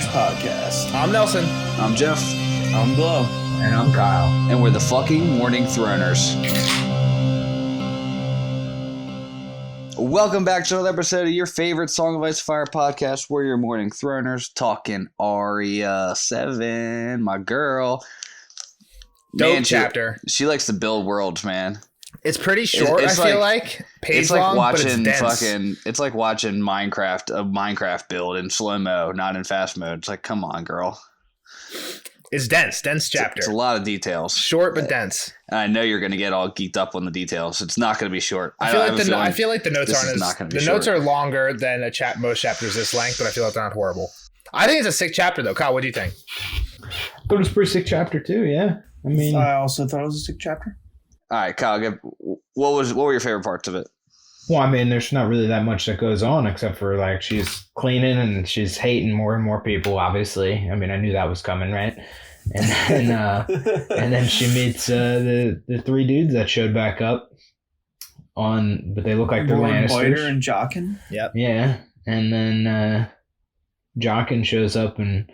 Throwners Podcast. I'm Nelson. I'm Jeff. I'm Glow. And I'm Kyle. And we're the fucking Morning Throners. Welcome back to another episode of your favorite Song of Ice and Fire podcast. We're your Morning Throners talking Arya VII, my girl. Dope Man, chapter. She likes to build worlds, man. It's pretty short, I feel like. Page long, but it's dense. It's like watching a Minecraft build in slow-mo, not in fast mode. It's like, come on, girl. It's dense chapter. It's a lot of details. Short but dense. And I know you're going to get all geeked up on the details. It's not going to be short. I feel like the notes aren't as... The notes are longer than most chapters this length, but I feel like they're not horrible. I think it's a sick chapter, though. Kyle, what do you think? I thought it was a pretty sick chapter, too, yeah. I also thought it was a sick chapter. All right, Kyle, what were your favorite parts of it? Well, I mean, there's not really that much that goes on except for, like, she's cleaning and she's hating more and more people, obviously. I mean, I knew that was coming, right? And then she meets the three dudes that showed back up but they look like they're Lannisters. Biter and Jockin. Yep. Yeah. And then Jockin shows up and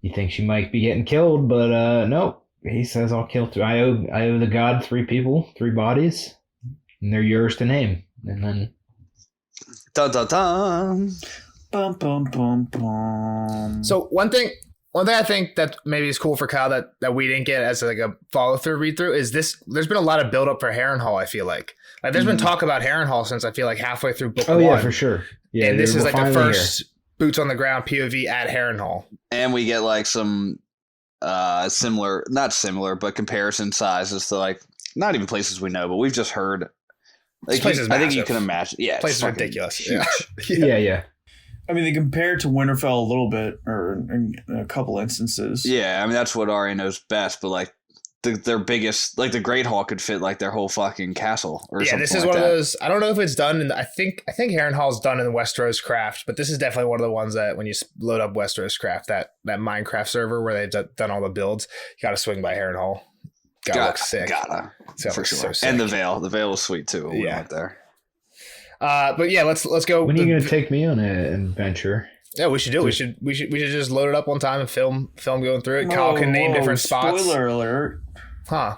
you think she might be getting killed, but nope. He says, I'll kill I owe the god 3 people, 3 bodies, and they're yours to name. And then... Dun, dun, dun. Bum, bum, bum, bum. So one thing I think that maybe is cool for Kyle that we didn't get as like a follow-through read-through is this. There's been a lot of build-up for Harrenhal, I feel like. Like there's been talk about Harrenhal since I feel like halfway through book 1. Oh, yeah, for sure. Yeah, and this is like the first boots-on-the-ground POV at Harrenhal. And we get like some... not similar, but comparison sizes to like not even places we know, but we've just heard. Like, I think you can imagine. Yeah, place is ridiculous. Yeah. I mean, they compare it to Winterfell a little bit, or in a couple instances. Yeah, I mean that's what Arya knows best. But like their biggest, like the Great Hall could fit like their whole fucking castle. Or something this is like one that. of those. I don't know if it's done. I think Harrenhal's done in the Westeros Craft, but this is definitely one of the ones that when you load up Westeros Craft, that Minecraft server where they've done all the builds, you got to swing by Harrenhal. Look sick. For sure. So and the veil was sweet too. We went there. But yeah, let's go. When are you gonna take me on an adventure? Yeah, we should do it. We should just load it up one time and film going through it. Kyle can name different spots. Spoiler alert. Huh.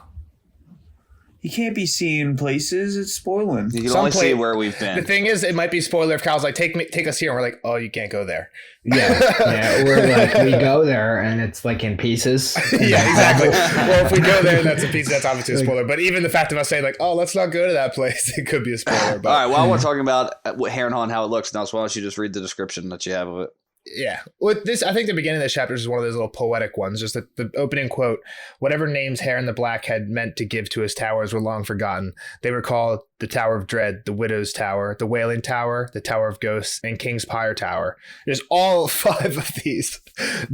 You can't be seeing places. It's spoiling. You can only see where we've been. The thing is, it might be spoiler if Kyle's like, take us here. And we're like, oh, you can't go there. Yeah. We're like, we go there and it's like in pieces. Yeah, exactly. Well, if we go there and that's a piece, that's obviously a spoiler. But even the fact of us saying like, oh, let's not go to that place, it could be a spoiler. But. All right, while we're talking about what Harrenhal and how it looks now, so why don't you just read the description that you have of it? Yeah. With this, I think the beginning of this chapter is one of those little poetic ones. Just the opening quote, whatever names Harren the Black had meant to give to his towers were long forgotten. They were called the Tower of Dread, the Widow's Tower, the Wailing Tower, the Tower of Ghosts, and King's Pyre Tower. There's all 5 of these.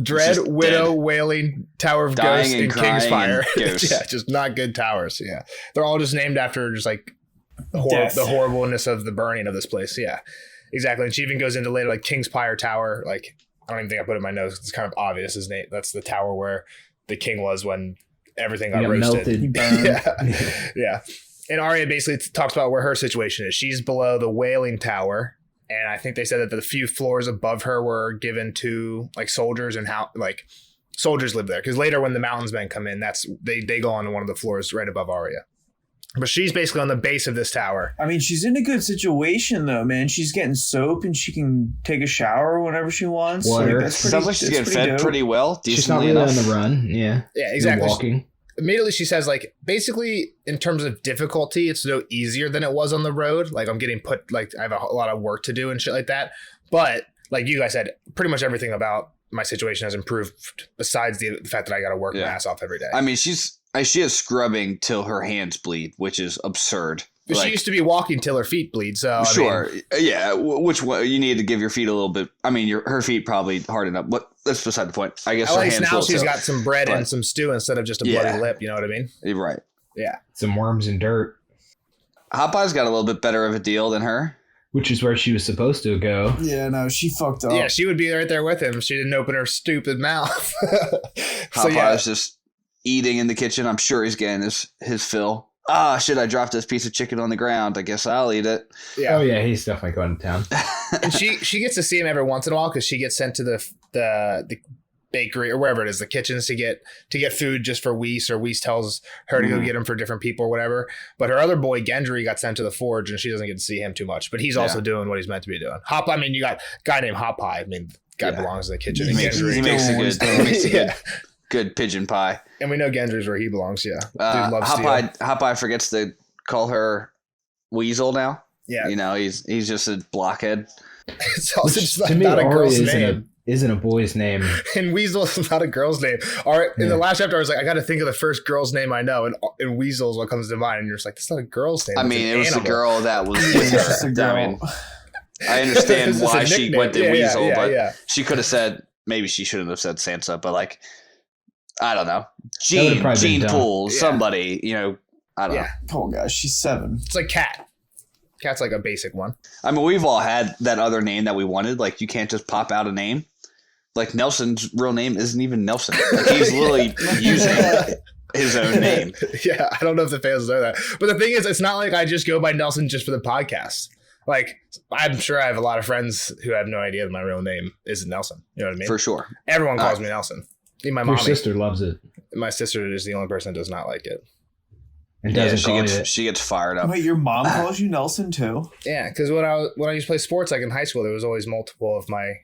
Dread, Widow, dead. Wailing, Tower of Ghosts, and King's Pyre. Yeah, just not good towers. Yeah. They're all just named after just like the horribleness of the burning of this place. Yeah. Exactly. And she even goes into later like King's Pyre Tower. Like, I don't even think I put it in my notes. It's kind of obvious his name. That's the tower where the king was when everything got roasted. Yeah. And Arya basically talks about where her situation is. She's below the Wailing Tower. And I think they said that the few floors above her were given to like soldiers and how like soldiers live there. Because later when the Mountains Men come in, they go on one of the floors right above Arya. But she's basically on the base of this tower. I mean, she's in a good situation, though, man. She's getting soap and she can take a shower whenever she wants. Water. Sounds like she's getting fed pretty well. She's not really on the run. Yeah. Yeah, exactly. Walking. Immediately she says, like, basically, in terms of difficulty, it's no easier than it was on the road. Like, I'm getting I have a lot of work to do and shit like that. But, like you guys said, pretty much everything about my situation has improved besides the fact that I got to work my ass off every day. I mean, she is scrubbing till her hands bleed, which is absurd. But she used to be walking till her feet bleed. So sure, yeah. Which one you need to give your feet a little bit? I mean, her feet probably hardened up, but that's beside the point. I guess at her least hands now she's got some bread and some stew instead of just a bloody lip. You know what I mean? You're right. Yeah, some worms and dirt. Hot Pie's got a little bit better of a deal than her. Which is where she was supposed to go. Yeah, no, she fucked up. Yeah, she would be right there with him if she didn't open her stupid mouth. Hot Pie's just eating in the kitchen. I'm sure he's getting his fill. shit, I dropped this piece of chicken on the ground. I guess I'll eat it. Yeah. Oh yeah, he's definitely going to town. And she gets to see him every once in a while because she gets sent to the bakery or wherever it is, the kitchens to get food just for Weiss, or Weiss tells her to go get them for different people or whatever. But her other boy Gendry got sent to the forge, and she doesn't get to see him too much. But he's also doing what he's meant to be doing. You got a guy named Hot Pie. I mean, guy belongs in the kitchen. He makes a good pigeon pie. And we know Gendry's where he belongs. Yeah, dude loves Hot Pie forgets to call her Weasel now. Yeah, he's just a blockhead. It's also just to me, not a girl's Arya name. Isn't a boy's name. And Weasel is not a girl's name. All right, in the last chapter, I was like, I got to think of the first girl's name I know, and Weasel is what comes to mind. And you're just like, that's not a girl's name. I mean, it was the girl that was with her. I mean, I understand why she went to Weasel, but she could have said, maybe she shouldn't have said Sansa, but like, I don't know. Gene Poole, somebody, I don't know. Oh gosh, she's 7. It's like Cat. Cat's like a basic one. I mean, we've all had that other name that we wanted. Like, you can't just pop out a name. Like, Nelson's real name isn't even Nelson. Like, he's literally using his own name. Yeah, I don't know if the fans know that. But the thing is, it's not like I just go by Nelson just for the podcast. Like, I'm sure I have a lot of friends who have no idea that my real name is Nelson. You know what I mean? For sure. Everyone calls me Nelson. Even my mom. Your sister loves it. My sister is the only person that does not like it. And doesn't she gets fired up. Wait, your mom calls you Nelson too? Yeah, because when I used to play sports, like in high school, there was always multiple of my.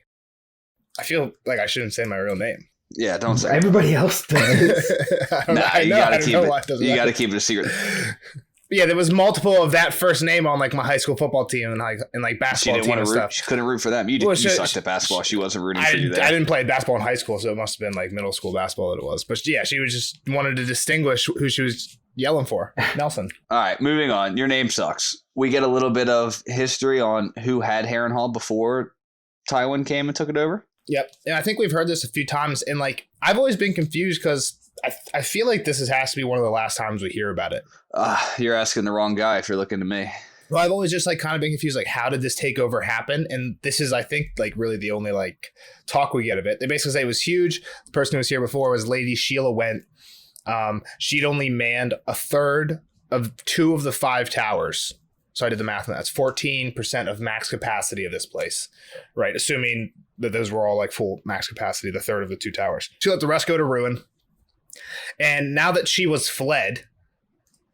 I feel like I shouldn't say my real name. Yeah, don't say. Everybody else does. You gotta keep it a secret. Yeah, there was multiple of that first name on like my high school football team and like basketball team and stuff. She couldn't root for them. You sucked at basketball. She wasn't rooting for you there. I didn't play basketball in high school, so it must have been like middle school basketball that it was. But yeah, she was just wanted to distinguish who she was yelling for. Nelson. All right, moving on. Your name sucks. We get a little bit of history on who had Harrenhal before Tywin came and took it over. Yep. And I think we've heard this a few times. And like, I've always been confused because I feel like this has to be one of the last times we hear about it. You're asking the wrong guy if you're looking to me. Well, I've always just like kind of been confused. Like, how did this takeover happen? And this is, I think, like really the only like talk we get of it. They basically say it was huge. The person who was here before was Lady Sheila Went. She'd only manned a third of 2 of the 5 towers. So I did the math on that. That's 14% of max capacity of this place, right? Assuming that those were all like full max capacity, the third of the 2 towers. She let the rest go to ruin. And now that she was fled,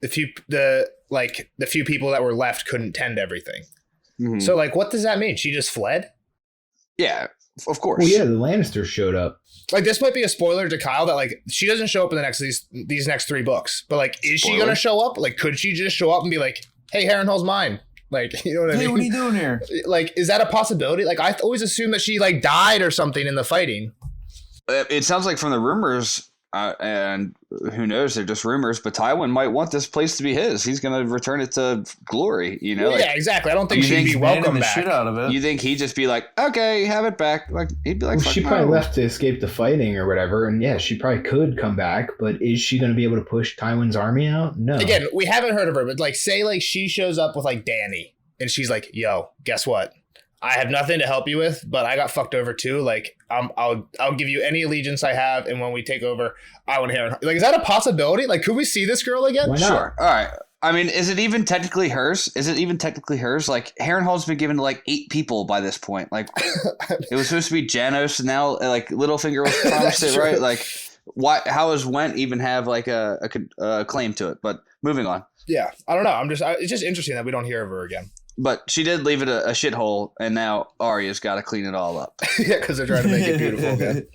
the few people that were left couldn't tend everything. Mm-hmm. So like, what does that mean? She just fled? Yeah, of course. Well, yeah, the Lannisters showed up. Like, this might be a spoiler to Kyle that like she doesn't show up in these next 3 books. But like, is she gonna show up? Like, could she just show up and be like, "Hey, Harrenhal's mine"? Like, you know what I mean? Hey, what are you doing here? Like, is that a possibility? Like, I always assumed that she like died or something in the fighting. It sounds like from the rumors, and who knows, they're just rumors, but Tywin might want this place to be his. He's going to return it to glory, you know? Well, yeah, exactly. I don't think she'd be welcome back. Shit out of it. You think he'd just be like, okay, have it back? Like, he'd be like, well, she probably left to escape the fighting or whatever, and yeah, she probably could come back, but is she going to be able to push Tywin's army out? No. Again, we haven't heard of her, but like, say like she shows up with like Dany, and she's like, yo, guess what? I have nothing to help you with, but I got fucked over too. Like, I'll give you any allegiance I have, and when we take over, I want Harrenhal. Like, is that a possibility? Like, could we see this girl again? Why not? Sure. All right. I mean, is it even technically hers? Like, Harrenhal's been given to like 8 people by this point. Like, it was supposed to be Janos, and now like Littlefinger was promised it, right? Like, why? How does Went even have like a claim to it? But moving on. Yeah, I don't know. It's just interesting that we don't hear of her again. But she did leave it a shithole, and now Arya's got to clean it all up. Yeah, because they're trying to make it beautiful again.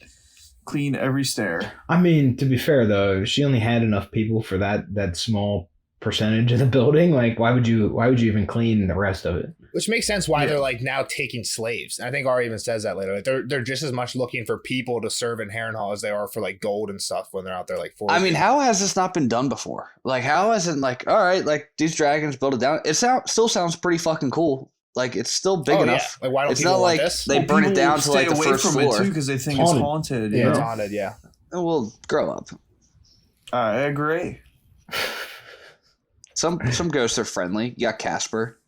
Clean every stair. I mean, to be fair though, she only had enough people for that small percentage of the building. Like, why would you even clean the rest of it? Which makes sense why they're like now taking slaves. I think Arya even says that later. Like, they're just as much looking for people to serve in Harrenhal as they are for like gold and stuff when they're out there like foraging. I mean, how has this not been done before? Like, how hasn't like, all right, like these dragons build it down. It still sounds pretty fucking cool. Like, it's still big enough. Yeah. Like, why don't it's people not want like this? they burn it down to like the first floor because they think it's haunted. Yeah, it's haunted. Yeah. Well, grow up. I agree. Some ghosts are friendly. You got Casper.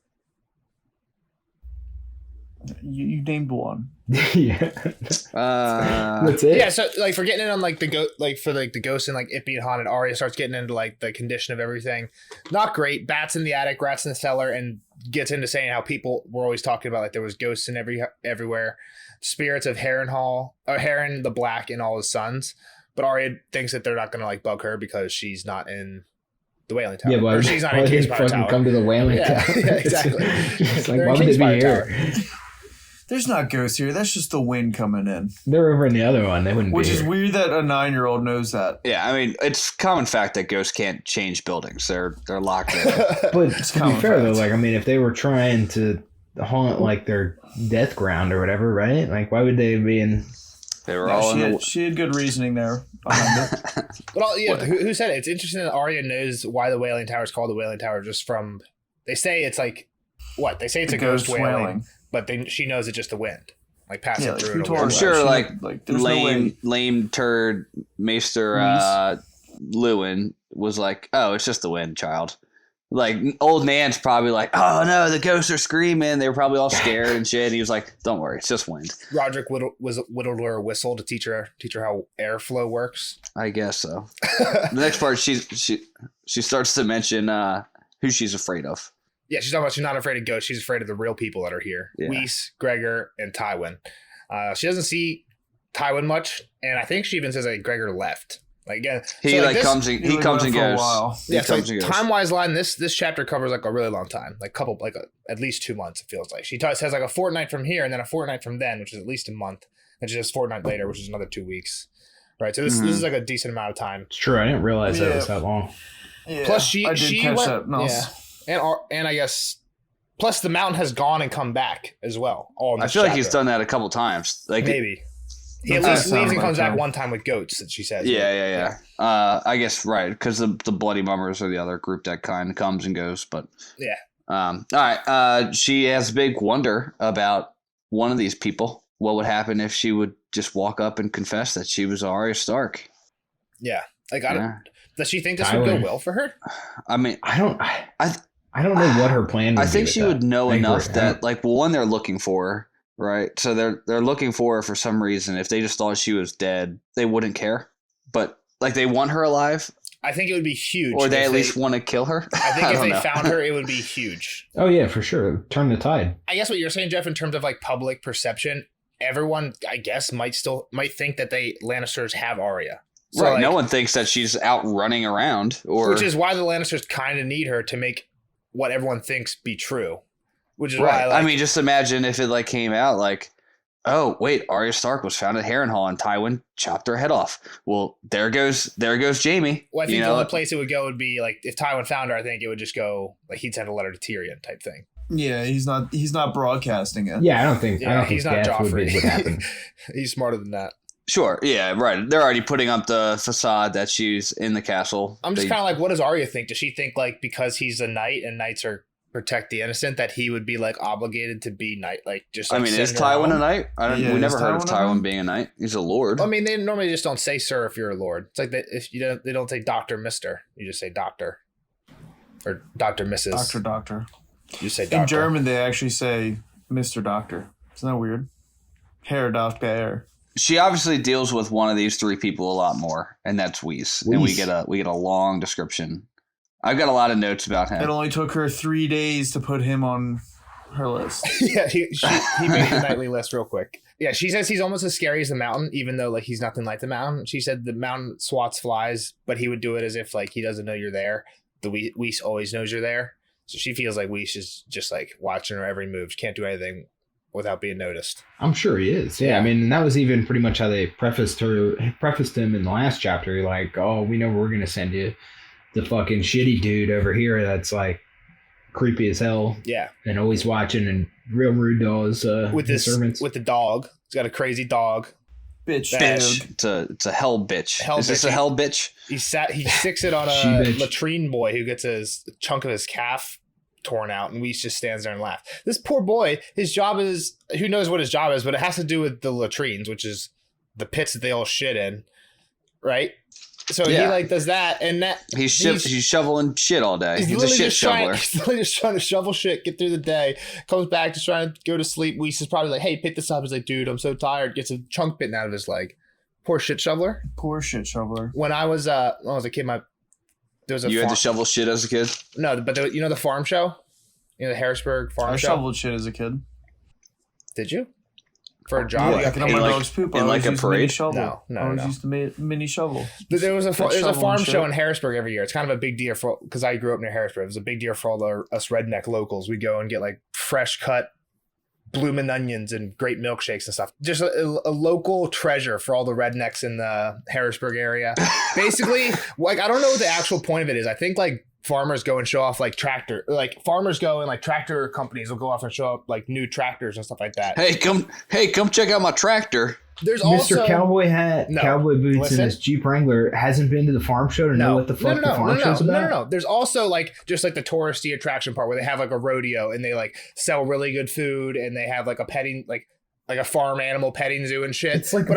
You named one. Yeah. That's it. Yeah, so like for getting in on like the ghost and like it being haunted, Arya starts getting into like the condition of everything. Not great. Bats in the attic, rats in the cellar, and gets into saying how people were always talking about like there was ghosts in everywhere. Spirits of Heron the Black and all his sons. But Arya thinks that they're not gonna like bug her because she's not in the Wailing Tower. Yeah, but she's not in King's Tower. Come to the Wailing Tower. Yeah, exactly. It's like, why would they be here? There's not ghosts here. That's just the wind coming in. They're over in the other one. They wouldn't Which be is here. weird that a 9-year-old knows that. Yeah, I mean, it's common fact that ghosts can't change buildings. They're locked in. But to be fair, though, like, I mean, if they were trying to haunt, like, their death ground or whatever, right? Like, why would they be in... They were all in the... She had good reasoning there behind it. But who said it? It's interesting that Arya knows why the Wailing Tower is called the Wailing Tower just from... They say it's like... What? They say it's a ghost wailing. But she knows it's just the wind. Like passing through it. I'm sure lame turd Maester Lewin was like, oh, it's just the wind, child. Like old Nan's probably like, oh no, the ghosts are screaming. They were probably all scared and shit. And he was like, don't worry, it's just wind. Roderick whittled her a whistle to teach her how airflow works. I guess so. The next part, she starts to mention who she's afraid of. Yeah, she's talking about she's not afraid of ghosts. She's afraid of the real people that are here. Yeah. Whis, Gregor, and Tywin. She doesn't see Tywin much, and I think she even says that Gregor left. Like again, he comes and goes. Yeah, so time-wise line, this chapter covers like a really long time, at least 2 months. It feels like she says like a fortnight from here, and then a fortnight from then, which is at least a month, and she says fortnight later, which is another 2 weeks. Right, so this is like a decent amount of time. It's true. I didn't realize that was that long. Yeah, plus she catch went, that. No. Yeah. And I guess, plus the mountain has gone and come back as well. I feel like he's done that a couple times. Like maybe he at least leaves and comes back one time with goats. That she says. Yeah. I guess right because the Bloody Mummers are the other group that kind of comes and goes. But yeah. All right. She has a big wonder about one of these people. What would happen if she would just walk up and confess that she was Arya Stark? Yeah. Like I don't. Does she think this would go well for her? I mean, I don't know what her plan would be. I think she would know enough that, like, one, they're looking for her, right? So they're looking for her for some reason. If they just thought she was dead, they wouldn't care. But, like, they want her alive. I think it would be huge. Or they at least want to kill her. I think if they found her, it would be huge. Oh, yeah, for sure. Turn the tide. I guess what you're saying, Jeff, in terms of, like, public perception, everyone, I guess, might think that Lannisters have Arya. So, right. Like, no one thinks that she's out running around. Which is why the Lannisters kind of need her to make what everyone thinks be true, which is right. why I mean, just imagine if it like came out like, oh wait, Arya Stark was found at Harrenhal and Tywin chopped her head off. Well, there goes Jaime. Well, I think the only place it would go would be like if Tywin found her. I think it would just go like he'd send a letter to Tyrion type thing. Yeah, he's not broadcasting it. Yeah, I don't think he's not Joffrey. Would happen. He's smarter than that. Sure. Yeah. Right. They're already putting up the facade that she's in the castle. I'm just kind of like, what does Arya think? Does she think like because he's a knight and knights are protect the innocent that he would be like obligated to be knight? Like just. Like, I mean, is Tywin a knight? We never heard of Tywin being a knight. He's a lord. I mean, they normally just don't say sir if you're a lord. It's like if you don't, they don't say doctor, mister. You just say doctor, or doctor, Mrs. Doctor. You say doctor. In German, they actually say Mr. Doctor. Isn't that weird? Herr Doctor. She obviously deals with one of these three people a lot more, and that's Whis. And we get a long description. I've got a lot of notes about him. It only took her 3 days to put him on her list. Yeah, he made the nightly list real quick. Yeah, she says he's almost as scary as the mountain, even though like he's nothing like the mountain. She said the mountain swats flies, but he would do it as if like he doesn't know you're there. The Whis always knows you're there, so she feels like Whis is just like watching her every move. She can't do anything without being noticed. I'm sure he is. Yeah, I mean, that was even pretty much how they prefaced him in the last chapter. Like, oh, we know we're going to send you the fucking shitty dude over here that's like creepy as hell. Yeah. And always watching and real rude to his servants. With the dog. He's got a crazy dog. Bitch. It's a hell bitch. Is this a hell bitch? He sticks it on a latrine boy who gets a chunk of his calf torn out, and Whis just stands there and laughs. This poor boy, his job is, who knows what his job is, but it has to do with the latrines, which is the pits that they all shit in, right? So he like does that, and that he's shoveling shit all day. He's a shit shoveler. He's literally just trying to shovel shit, get through the day. Comes back, just trying to go to sleep. Weiss is probably like, "Hey, pick this up." He's like, "Dude, I'm so tired." Gets a chunk bitten out of his leg. Poor shit shoveler. Poor shit shoveler. When I was a kid, there was a. You had to shovel shit as a kid? No, but you know the farm show, the Harrisburg farm show. I shoveled shit as a kid. Did you? For a job, I can my dog's poop. In like a parade? Shovel. No. I used the mini shovel. But there's a farm show in Harrisburg every year. It's kind of a big deal because I grew up near Harrisburg. It was a big deal for all us redneck locals. We go and get like fresh cut blooming onions and great milkshakes and stuff. Just a local treasure for all the rednecks in the Harrisburg area. Basically, like I don't know what the actual point of it is. I think like farmers go and show off like tractor companies will go off and show up like new tractors and stuff like that. Hey, come check out my tractor. There's Mr. also Cowboy hat, cowboy boots, and his Jeep Wrangler hasn't been to the farm show to know what the fuck the farm show's about. No. There's also like just like the touristy attraction part where they have like a rodeo and they like sell really good food and they have like a petting like a farm animal petting zoo and shit. It's like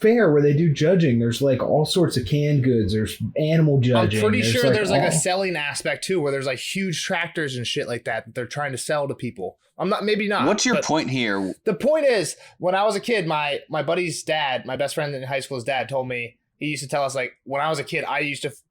fair where they do judging. There's like all sorts of canned goods. There's animal judging. I'm pretty sure there's like a selling aspect too, where there's like huge tractors and shit like that they're trying to sell to people. Maybe not. What's your point here? The point is, when I was a kid, my buddy's dad, my best friend in high school's dad, told me he used to tell us like when I was a kid,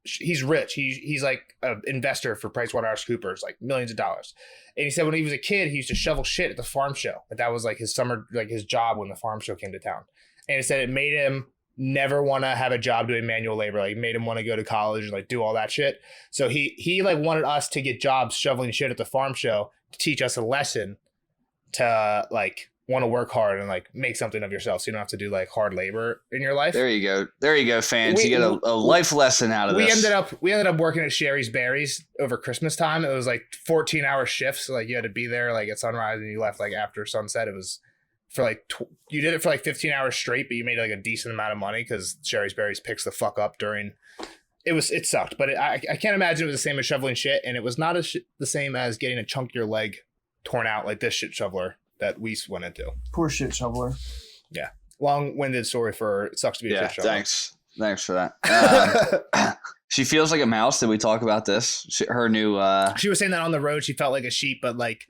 he's rich. He's like an investor for PricewaterhouseCoopers, like millions of dollars. And he said when he was a kid, he used to shovel shit at the farm show. That was like his summer, like his job when the farm show came to town. And he said it made him never want to have a job doing manual labor. Like it made him want to go to college and like do all that shit. So he like wanted us to get jobs shoveling shit at the farm show to teach us a lesson to like want to work hard and like make something of yourself so you don't have to do like hard labor in your life. There you go, fans. You get a life lesson out of this. We ended up working at Sherry's Berries over Christmas time. It was like 14-hour shifts. So, like you had to be there like at sunrise and you left like after sunset. It was for like you did it for like 15 hours straight, but you made like a decent amount of money because Sherry's Berries picks the fuck up during. It sucked, but I can't imagine it was the same as shoveling shit, and it was not the same as getting a chunk of your leg torn out like this shit shoveler that Weiss went into. Poor shit shoveler. Yeah. Long-winded story for it sucks to be a shit shoveler. Thanks for that. She feels like a mouse. Did we talk about this? Her new... She was saying that on the road she felt like a sheep, but like...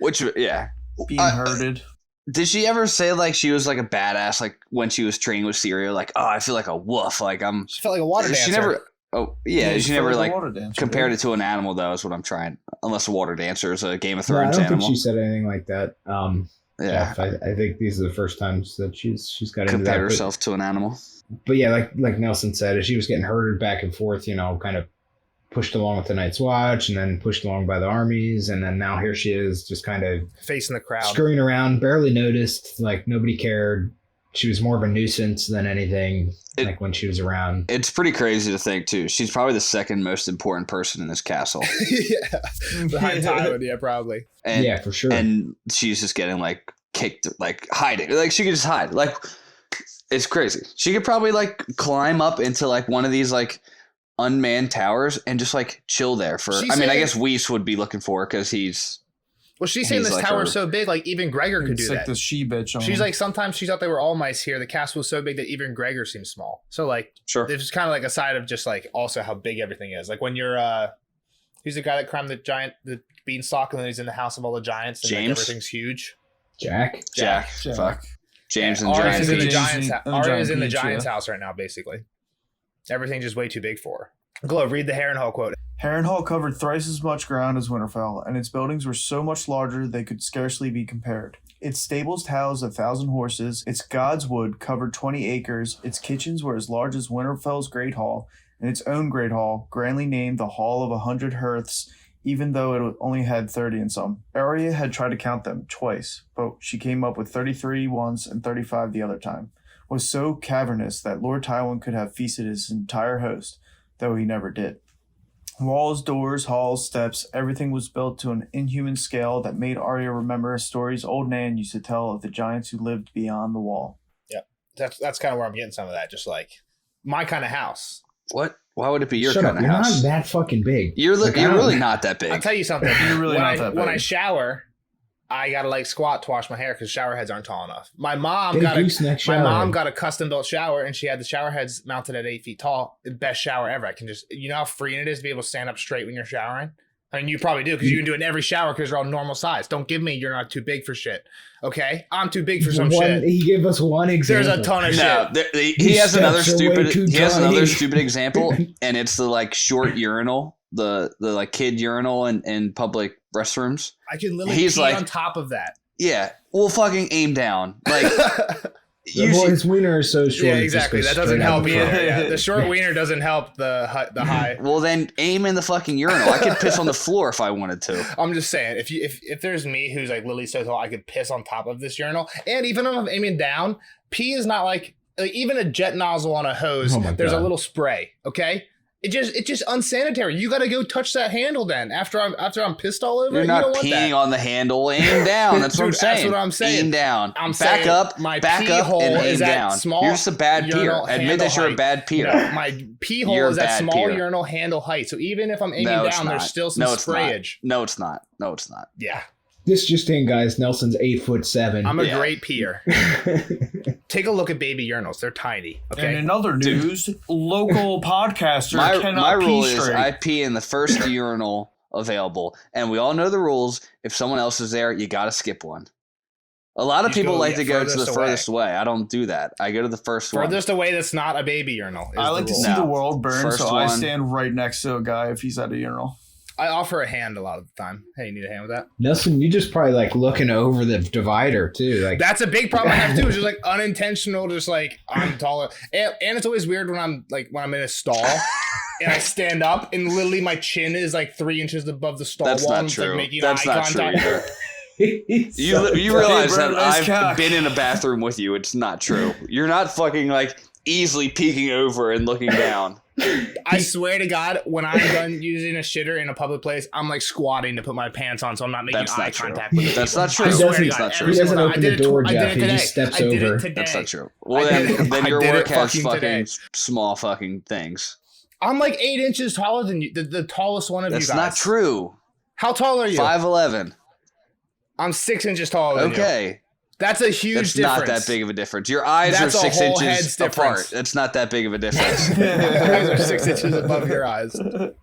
Being herded. Did she ever say like she was like a badass like when she was training with Cereal? Like, oh, I feel like a wolf. Like She felt like a water dancer. She never... Oh, yeah, she never like dancer, compared it to an animal, though, is what I'm trying. Unless a water dancer is a Game of Thrones I don't animal. think she said anything like that. Yeah. I think these are the first times that she's got compared into that, herself to an animal. But yeah, like Nelson said, she was getting herded back and forth, kind of pushed along with the Night's Watch and then pushed along by the armies. And then now here she is just kind of facing the crowd, scurrying around, barely noticed, like nobody cared. She was more of a nuisance than anything, like when she was around. It's pretty crazy to think, too. She's probably the second most important person in this castle. Yeah. Behind Tywin, yeah, probably. And, yeah, for sure. And she's just getting, like, kicked, like, hiding. Like, she could just hide. Like, it's crazy. She could probably, like, climb up into, like, one of these, like, unmanned towers and just, like, chill there for... I guess Weiss would be looking for her because he's... Well, she's saying this like tower is so big, like even Gregor could do like that. The she-bitch. She's like, sometimes she thought they were all mice here. The castle was so big that even Gregor seems small. So like, sure, there's kind of like a side of just like also how big everything is. Like when you're, who's the guy that climbed the beanstalk and then he's in the house of all the giants and James? Like, everything's huge. Jack. Fuck. James and Arya's Giants. Arya's in the Giants' house right now, basically. Everything's just way too big for her. Glow, read the Harrenhal quote. Harrenhal covered thrice as much ground as Winterfell, and its buildings were so much larger they could scarcely be compared. Its stables housed 1,000 horses, its God's Wood covered 20 acres, its kitchens were as large as Winterfell's Great Hall, and its own Great Hall, grandly named the Hall of 100 Hearths, even though it only had 30 and some. Arya had tried to count them twice, but she came up with 33 once and 35 the other time. It was so cavernous that Lord Tywin could have feasted his entire host, though he never did. Walls, doors, halls, steps, everything was built to an inhuman scale that made Arya remember stories old Nan used to tell of the giants who lived beyond the wall. Yeah, that's kind of where I'm getting some of that. Just like my kind of house. What? Why would it be your Shut kind up. of house? You're not that fucking big. You're really not that big. I'll tell you something. You're really not that big. When I shower, I gotta like squat to wash my hair because shower heads aren't tall enough. My mom got a custom built shower, and she had the shower heads mounted at 8 feet tall. The best shower ever. I can just, you know how freeing it is to be able to stand up straight when you're showering. I mean, you probably do because you can do it in every shower because they're all normal size. Don't give me you're not too big for shit. Okay, I'm too big for some shit. He gave us one example. There's a ton of shit. He has another stupid. He has another stupid example, and it's the like short urinal, the like kid urinal in public restrooms. I can literally pee on top of that. Yeah, well, fucking aim down. Like, his wiener is so short. Yeah, exactly. That doesn't help either. Yeah. The short wiener doesn't help the high. Well, then aim in the fucking urinal. I could piss on the floor if I wanted to. I'm just saying, if there's me who's like literally so tall, I could piss on top of this urinal. And even if I'm aiming down, pee is not like even a jet nozzle on a hose. There's a little spray. Okay. It's just unsanitary. You got to go touch that handle then after I'm pissed all over. You're not peeing on the handle. Aim down. That's what I'm saying. That's what I'm saying. Aim down. I'm back up. My back pee up hole and aim is down. That small you're just a bad peer. Admit that you're a bad peer. No, my pee hole is that small urinal handle height. So even if I'm aiming down, there's still some sprayage. No, it's not. Yeah. This just in, guys. Nelson's 8'7". I'm a great peer. Take a look at baby urinals. They're tiny. Okay. And in other news, local podcaster cannot my rule pee straight. is I pee in the first urinal available, and we all know the rules. If someone else is there, you got to skip one. A lot of people like to go to the furthest away. I don't do that. I go to the first one. Furthest away that's not a baby urinal. I like to see the world burn, so I stand right next to a guy if he's at a urinal. I offer a hand a lot of the time. Hey, you need a hand with that? Nelson, you just probably like looking over the divider too. Like that's a big problem I have too. It's just like unintentional, just like I'm taller. And it's always weird when I'm in a stall and I stand up and literally my chin is like 3 inches above the stall wall. Not true. Like making That's not true either. You realize that I've been in a bathroom with you. It's not true. You're not fucking like easily peeking over and looking down. I swear to God, when I'm done using a shitter in a public place, I'm like squatting to put my pants on, so I'm not making eye contact with That's not true. That's not true. He doesn't open the door, Jeff. He just steps over. That's not true. Well, then your work has fucking small fucking things. I'm like 8 inches taller than you, the tallest one of you guys. That's not true. How tall are you? 5'11". I'm 6 inches taller than you. Okay. That's a huge difference. That's not that big of a difference. Your eyes are 6 inches apart. That's not that big of a difference. Your eyes are 6 inches above your eyes. All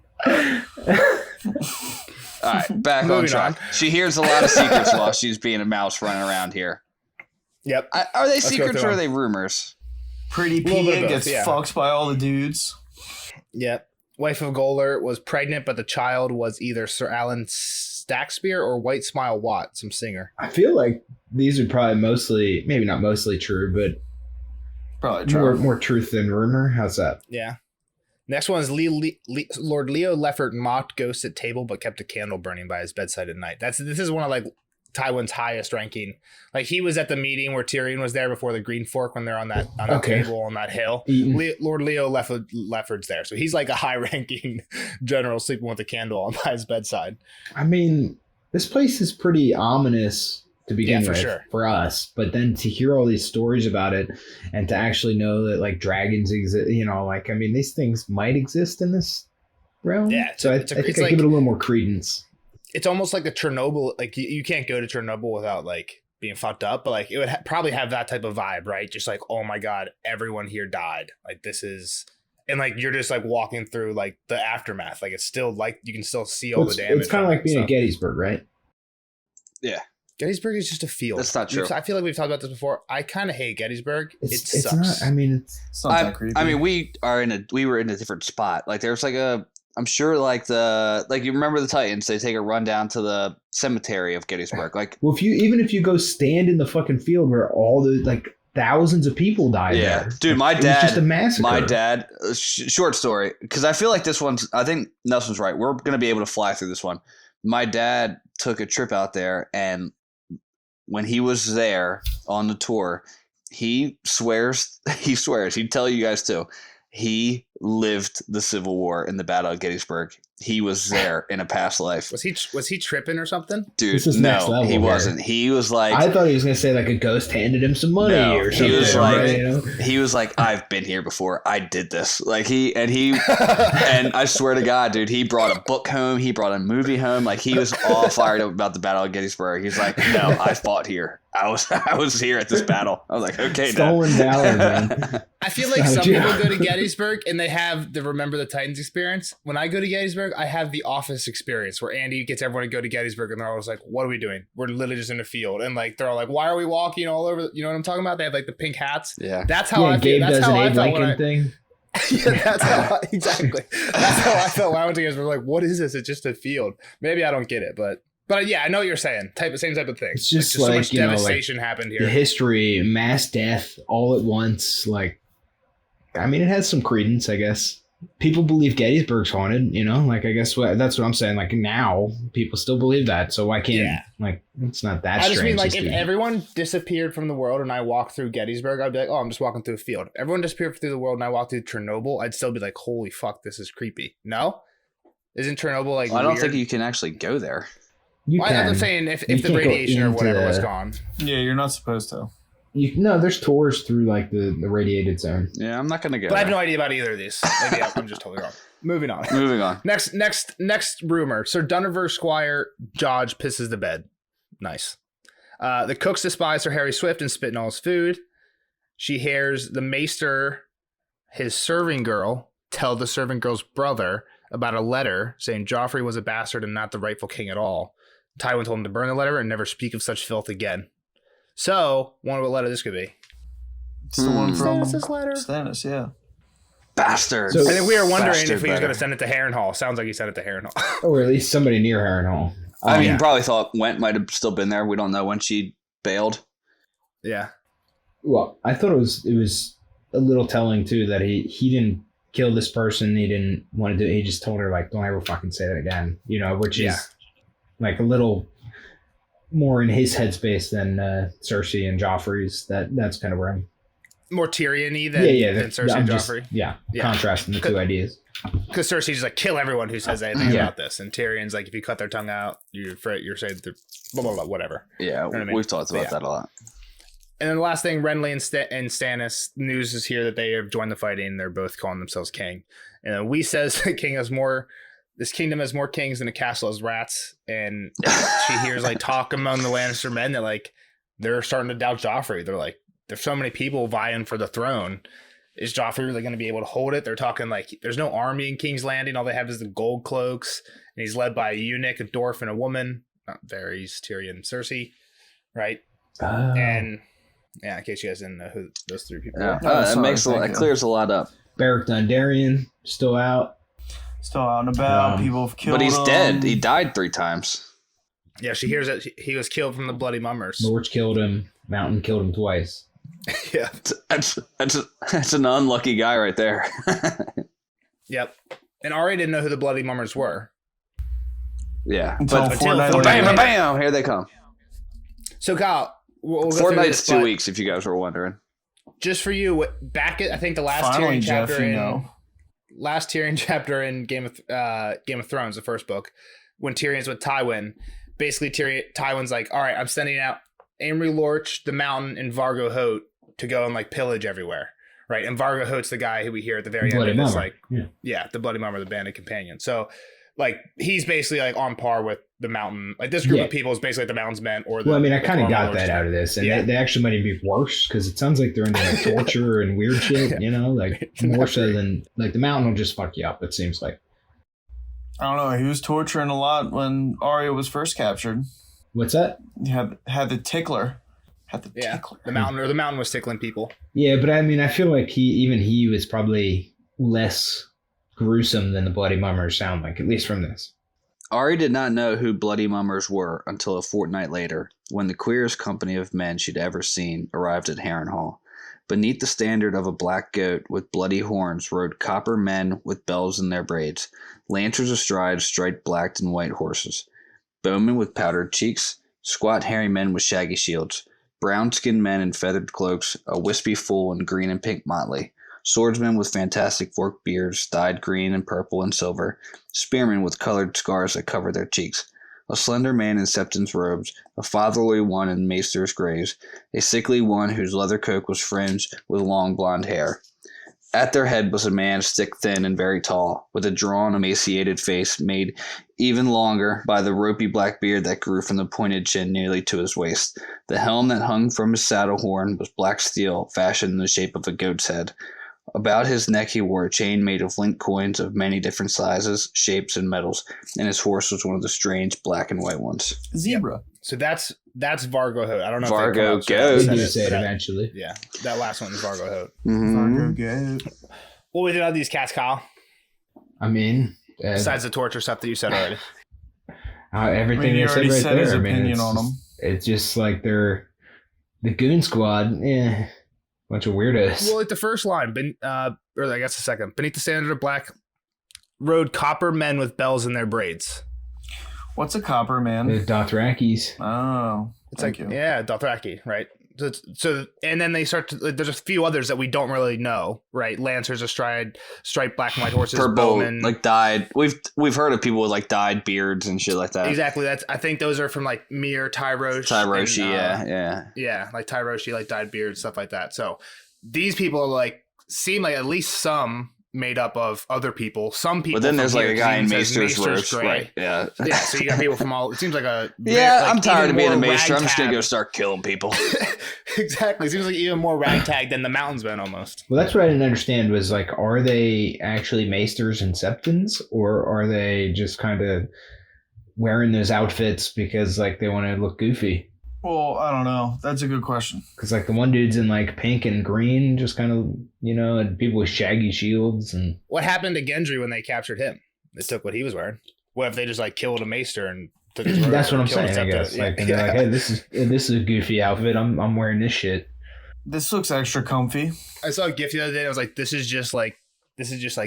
right, back on track. She hears a lot of secrets while she's being a mouse running around here. Yep. Are they secrets or are they rumors? Pretty Pia gets fucked by all the dudes. Yep. Wife of Goler was pregnant, but the child was either Sir Alan Stackspear or White Smile Watt, some singer. I feel like these are probably mostly, maybe not mostly true, but probably true. More truth than rumor. How's that? Yeah. Next one is Lord Leo Leffert mocked ghosts at table, but kept a candle burning by his bedside at night. This is one of like Tywin's highest ranking. Like he was at the meeting where Tyrion was there before the Green Fork when they're on that table on that hill. Lord Leo Leffert's there, so he's like a high ranking general sleeping with a candle on by his bedside. I mean, this place is pretty ominous to begin with for us, but then to hear all these stories about it and to actually know that like dragons exist, like I mean these things might exist in this realm. Yeah, so I think I give it a little more credence. It's almost like a Chernobyl. Like you can't go to Chernobyl without like being fucked up, but like it would probably have that type of vibe, right? Just like, oh my God, everyone here died. Like this is, and like you're just like walking through like the aftermath. Like it's still like you can still see all the damage. It's kind of like being at Gettysburg, right? Yeah. Gettysburg is just a field. That's not true. I feel like we've talked about this before. I kind of hate Gettysburg. It sucks. Not, I mean, it's not that creepy. I mean, we were in a different spot. Like there's like I'm sure like you remember the Titans, they take a run down to the cemetery of Gettysburg. Like, well, if you go stand in the fucking field where all the like thousands of people died there. Dude, my dad, just a massacre. My dad, short story, because I feel like this one's, I think Nelson's right. We're going to be able to fly through this one. My dad took a trip out there, and when he was there on the tour, he swears, he'd tell you guys too, he lived the Civil War in the Battle of Gettysburg. he was there in a past life. Was he tripping or something? Dude, no, he wasn't. He was like, I thought he was gonna say like a ghost handed him some money or something. He was like, right, you know? He was like, I've been here before. I did this. Like and I swear to God, dude, he brought a book home. He brought a movie home. Like he was all fired up about the Battle of Gettysburg. He's like, no, I fought here. I was here at this battle. I was like, okay, stolen valor, man. I feel like some people go to Gettysburg and they have the Remember the Titans experience. When I go to Gettysburg, I have the Office experience where Andy gets everyone to go to Gettysburg and they're always like, what are we doing? We're literally just in a field. And like, they're all like, why are we walking all over? You know what I'm talking about? They have like the pink hats. Yeah. That's how I feel. Gabe That's does how an I Abe felt Lincoln thing. Yeah, that's how exactly. That's how I felt when I went to Gettysburg. Like, what is this? It's just a field. Maybe I don't get it, but yeah, I know what you're saying. Same type of thing. It's just so like, much devastation happened here. The history, mass death, all at once. Like, I mean, it has some credence, I guess. People believe Gettysburg's haunted, you know. Like, I guess that's what I'm saying. Like now, people still believe that. So why can't like it's not that? I just strange mean like if everyone disappeared from the world and I walked through Gettysburg, I'd be like, oh, I'm just walking through a field. Everyone disappeared through the world and I walked through Chernobyl, I'd still be like, holy fuck, this is creepy. No, isn't Chernobyl like? Well, I don't weird? think you can actually go there. I'm saying if the radiation or whatever was gone. Yeah, you're not supposed to. No, there's tours through like the radiated zone. Yeah, I'm not gonna go. But I have no idea about either of these. Maybe I'm just totally wrong. Moving on. Next rumor. Sir Dunniver Squire Dodge pisses the bed. Nice. The cooks despise Sir Harry Swift and spit in all his food. She hears the maester, his serving girl, tell the servant girl's brother about a letter saying Joffrey was a bastard and not the rightful king at all. Tywin told him to burn the letter and never speak of such filth again. So, wonder what letter this could be. It's the one from Stannis' letter. Stannis, yeah. Bastard. So, I think we were wondering Bastard if he was letter. going to send it to Harrenhal. Sounds like he sent it to Harrenhal. Or at least somebody near Harrenhal. I mean, probably thought Went might have still been there. We don't know when she bailed. Yeah. Well, I thought it was a little telling too that he didn't kill this person. He didn't want to do it. He just told her like, don't ever fucking say that again. You know, which is like a little more in his headspace than Cersei and Joffrey's. That's kind of where I'm More Tyrion-y than Cersei and Joffrey. Contrasting the two ideas. Because Cersei's just like, kill everyone who says anything about this. And Tyrion's like, if you cut their tongue out, you're saying blah, blah, blah, whatever. Yeah, you know what I mean? We've talked about that a lot. And then the last thing, Renly and Stannis, news is here that they have joined the fighting. They're both calling themselves king. And then we says this kingdom has more kings than a castle has rats. And she hears like talk among the Lannister men that like they're starting to doubt Joffrey. They're like, there's so many people vying for the throne. Is Joffrey really going to be able to hold it? They're talking like there's no army in King's Landing. All they have is the gold cloaks. And he's led by a eunuch, a dwarf, and a woman. Not Varys, Tyrion, and Cersei. Right? And yeah, in case you guys didn't know who those three people are. That clears a lot up. Beric Dondarrion still out. Still out and about. People have killed him. But he's dead. He died 3 times. Yeah, she hears that he was killed from the Bloody Mummers. Lorch killed him. Mountain killed him twice. Yeah. That's an unlucky guy right there. Yep. And Arya didn't know who the Bloody Mummers were. Yeah. Until But Fortnite bam, bam, here they come. So Kyle, we'll go Fortnite's through 2 weeks, if you guys were wondering. Just for you, back at I think the last Finally, Tyrion Jeff, chapter last Tyrion chapter in Game of Thrones, the first book, when Tyrion's with Tywin, basically Tywin's like, all right, I'm sending out Amory Lorch, the Mountain, and Vargo Hoat to go and like pillage everywhere, right? And Vargo Hoat's the guy who we hear at the very end of this, like, the Bloody Mummer, the bandit companion. So, like, he's basically like on par with the Mountain. Like, this group of people is basically like the Mountain's men, or the. Well, I mean, I kind of got that out of this, and they actually might even be worse because it sounds like they're into like torture and weird shit. You know, like more so than like the Mountain will just fuck you up. It seems like. I don't know. He was torturing a lot when Arya was first captured. What's that? He had the tickler. Tickler. The Mountain was tickling people. Yeah, but I mean, I feel like he was probably less gruesome than the Bloody Mummers sound like, at least from this. Arya did not know who Bloody Mummers were until a fortnight later, when the queerest company of men she'd ever seen arrived at Harrenhal. Beneath the standard of a black goat with bloody horns rode copper men with bells in their braids, lancers astride striped black and white horses, bowmen with powdered cheeks, squat hairy men with shaggy shields, brown-skinned men in feathered cloaks, a wispy fool in green and pink motley, Swordsmen with fantastic forked beards, dyed green and purple and silver. Spearmen with colored scars that covered their cheeks. A slender man in septon's robes, a fatherly one in maester's graves, a sickly one whose leather coat was fringed with long blonde hair. At their head was a man stick-thin and very tall, with a drawn, emaciated face made even longer by the ropey black beard that grew from the pointed chin nearly to his waist. The helm that hung from his saddle horn was black steel, fashioned in the shape of a goat's head. About his neck he wore a chain made of linked coins of many different sizes, shapes, and metals, and his horse was one of the strange black and white ones. Zebra. Yep. So that's Vargo Hoat. I don't know Vargo if they come Goat. up, We do so say it that- eventually. Yeah, that last one is Vargo Hoat. Vargo Goat. What do we think about these cats, Kyle? I mean, Besides the torture stuff that you said already. everything he you said already right said his there. I mean, opinion it's on just, them. it's just like they're the goon squad. Bunch of weirdos. Well, like the first line, or I guess the second. Beneath the standard of black rode copper men with bells in their braids. What's a copper, The man? Dothrakis. Oh, It's thank like, you. yeah, Dothraki, right? So, and then they start to, there's a few others that we don't really know, right? Lancers astride striped black and white horses, Purple, bowmen. like dyed. We've heard of people with like dyed beards and shit like that. Exactly. I think those are from like Mir, Tyrosh. Tyroshi, and, yeah. Yeah, like Tyroshi, like dyed beards, stuff like that. So these people like seem like at least some made up of other people. Some people. But then from there's like here, a guy in 'cause it says Maester's robes, Grey. right? Yeah. Yeah, so you got people from all. It seems like a. Yeah, like I'm tired of even being a more maester. I'm just gonna ragtag- go start killing people. Exactly. It seems like even more ragtag than the Mountains Men almost. Well, that's what I didn't understand was like, are they actually maesters and septons, or are they just kind of wearing those outfits because like they want to look goofy? Well, I don't know. That's a good question. Because like the one dude's in like pink and green, just kind of, and people with shaggy shields and. What happened to Gendry when they captured him? They took what he was wearing. What if they just like killed a maester and took his robe? That's what I'm killed saying. I his guess septon? like, and they're like, hey, this is a goofy outfit. I'm wearing this shit. This looks extra comfy. I saw a GIF the other day. And I was like, this is just like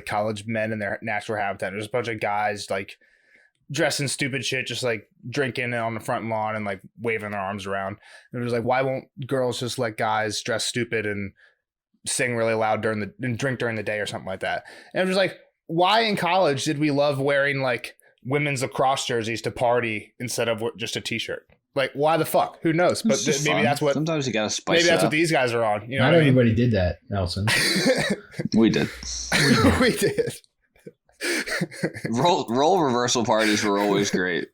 college men in their natural habitat. There's a bunch of guys like dressing stupid shit, just like drinking on the front lawn and like waving their arms around. And it was like, why won't girls just let guys dress stupid and sing really loud and drink during the day or something like that? And it was like, why in college did we love wearing like women's lacrosse jerseys to party instead of just a t-shirt? Like, why the fuck? Who knows? But maybe that's what. Sometimes you gotta spice Maybe it that's up. what these guys are on. You know Not what I mean? everybody did that, Nelson. We did. We did. Role reversal parties were always great.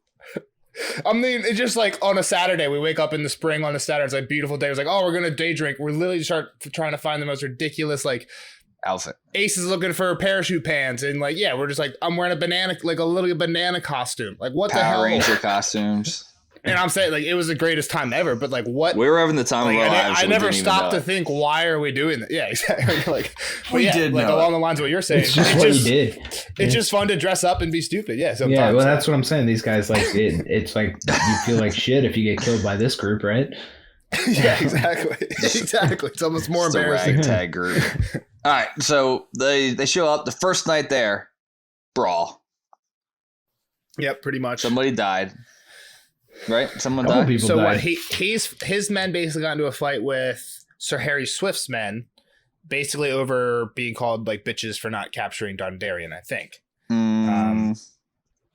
I mean, it's just like on a Saturday, we wake up in the spring on a Saturday. It's like a beautiful day. It's like, oh, we're going to day drink. We're literally trying to find the most ridiculous, like, Outfit. Ace is looking for parachute pants. And like, yeah, we're just like, I'm wearing a little banana costume. Like, what the hell? Power Ranger costumes. And I'm saying, like, it was the greatest time ever. But like, what? We were having the time Like, of our lives. I and we never didn't even stopped know to it. think, why are we doing that? Yeah, exactly. Like, but We yeah, did like know along it. the lines of what you're saying. It's just what you did. It's just fun to dress up and be stupid. Yeah. Sometimes. Yeah, well, that's what I'm saying. These guys, like, it's like you feel like shit if you get killed by this group, right? Yeah, exactly. Exactly. It's almost more It's a embarrassing. ragtag group. All right, so they show up the first night there. Brawl. Yep, pretty much. Somebody died. Right? Someone Couple died. people So died. what? His men basically got into a fight with Sir Harry Swift's men, basically over being called like bitches for not capturing Dondarrion. I think.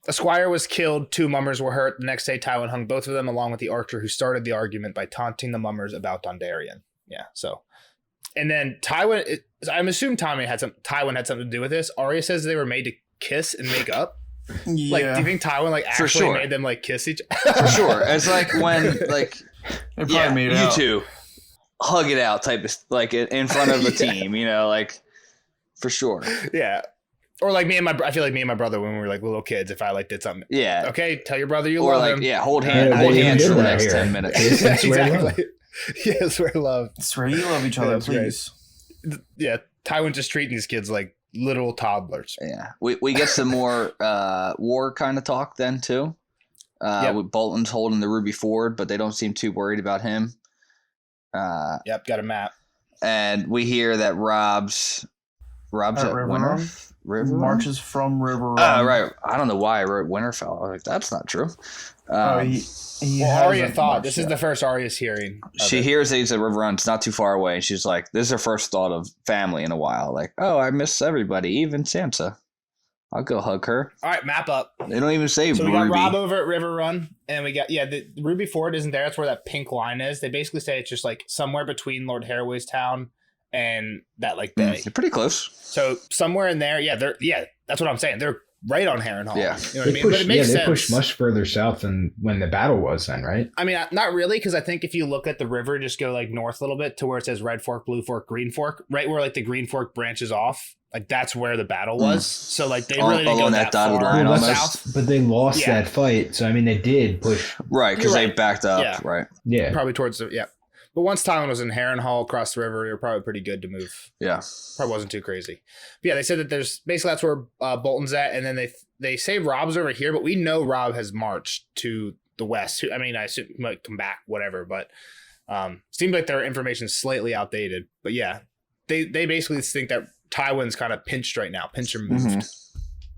A squire was killed. 2 mummers were hurt. The next day, Tywin hung both of them, along with the archer who started the argument by taunting the mummers about Dondarrion. Yeah. So, and then Tywin. I'm assuming Tywin had something to do with this. Arya says they were made to kiss and make up. Yeah. Like, do you think Tywin like For actually sure. made them like kiss each? For sure. It's like when like They probably made you out. two hug it out type of like in front of the team, like for sure. Yeah. Or like I feel like me and my brother when we were like little kids, if I like did something. Yeah. Okay, tell your brother you Or love like him. hold Yeah, hold they hands did for the that next here. 10 minutes. Kiss and swear love. Exactly. Yeah, swear love. Swear you love each other, That's right. please. Yeah, Tywin just treating these kids like literal toddlers. Yeah. We get some more war kind of talk then too. Yep. With Bolton's holding the Ruby Ford, but they don't seem too worried about him. Yep, got a map. And we hear that Rob's At at River Winter. Run? River marches from River Run. Oh, right. I don't know why I wrote Winterfell. I was like, that's not true. Arya thought this is the first Arya's hearing. She hears that he's at River Run. It's not too far away. And she's like, this is her first thought of family in a while. Like, oh, I miss everybody, even Sansa. I'll go hug her. All right, map up. They don't even say so Ruby. We got Robb over at River Run, and we got the Ruby Ford isn't there. That's where that pink line is. They basically say it's just like somewhere between Lord Harroway's town and that like bay. They're pretty close. So somewhere in there, that's what I'm saying. They're right on Harrenhal. Yeah, you know what I mean. But it makes sense. They pushed much further south than when the battle was then, right? I mean, not really, because I think if you look at the river, just go like north a little bit to where it says Red Fork, Blue Fork, Green Fork, right where like the Green Fork branches off. Like that's where the battle was. So like they really didn't go that far line south. But they lost that fight. So I mean, they did push right because they backed up. Right. Yeah. Probably towards the But once Tywin was in Harrenhal across the river, they were probably pretty good to move. Yeah. Probably wasn't too crazy. But yeah, they said that there's basically that's where Bolton's at, and then they say Robb's over here, but we know Robb has marched to the west. I mean, I assume he might come back, whatever. But seems like their information is slightly outdated. But yeah, they basically think that Tywin's kind of pinched right now. Pinch or moved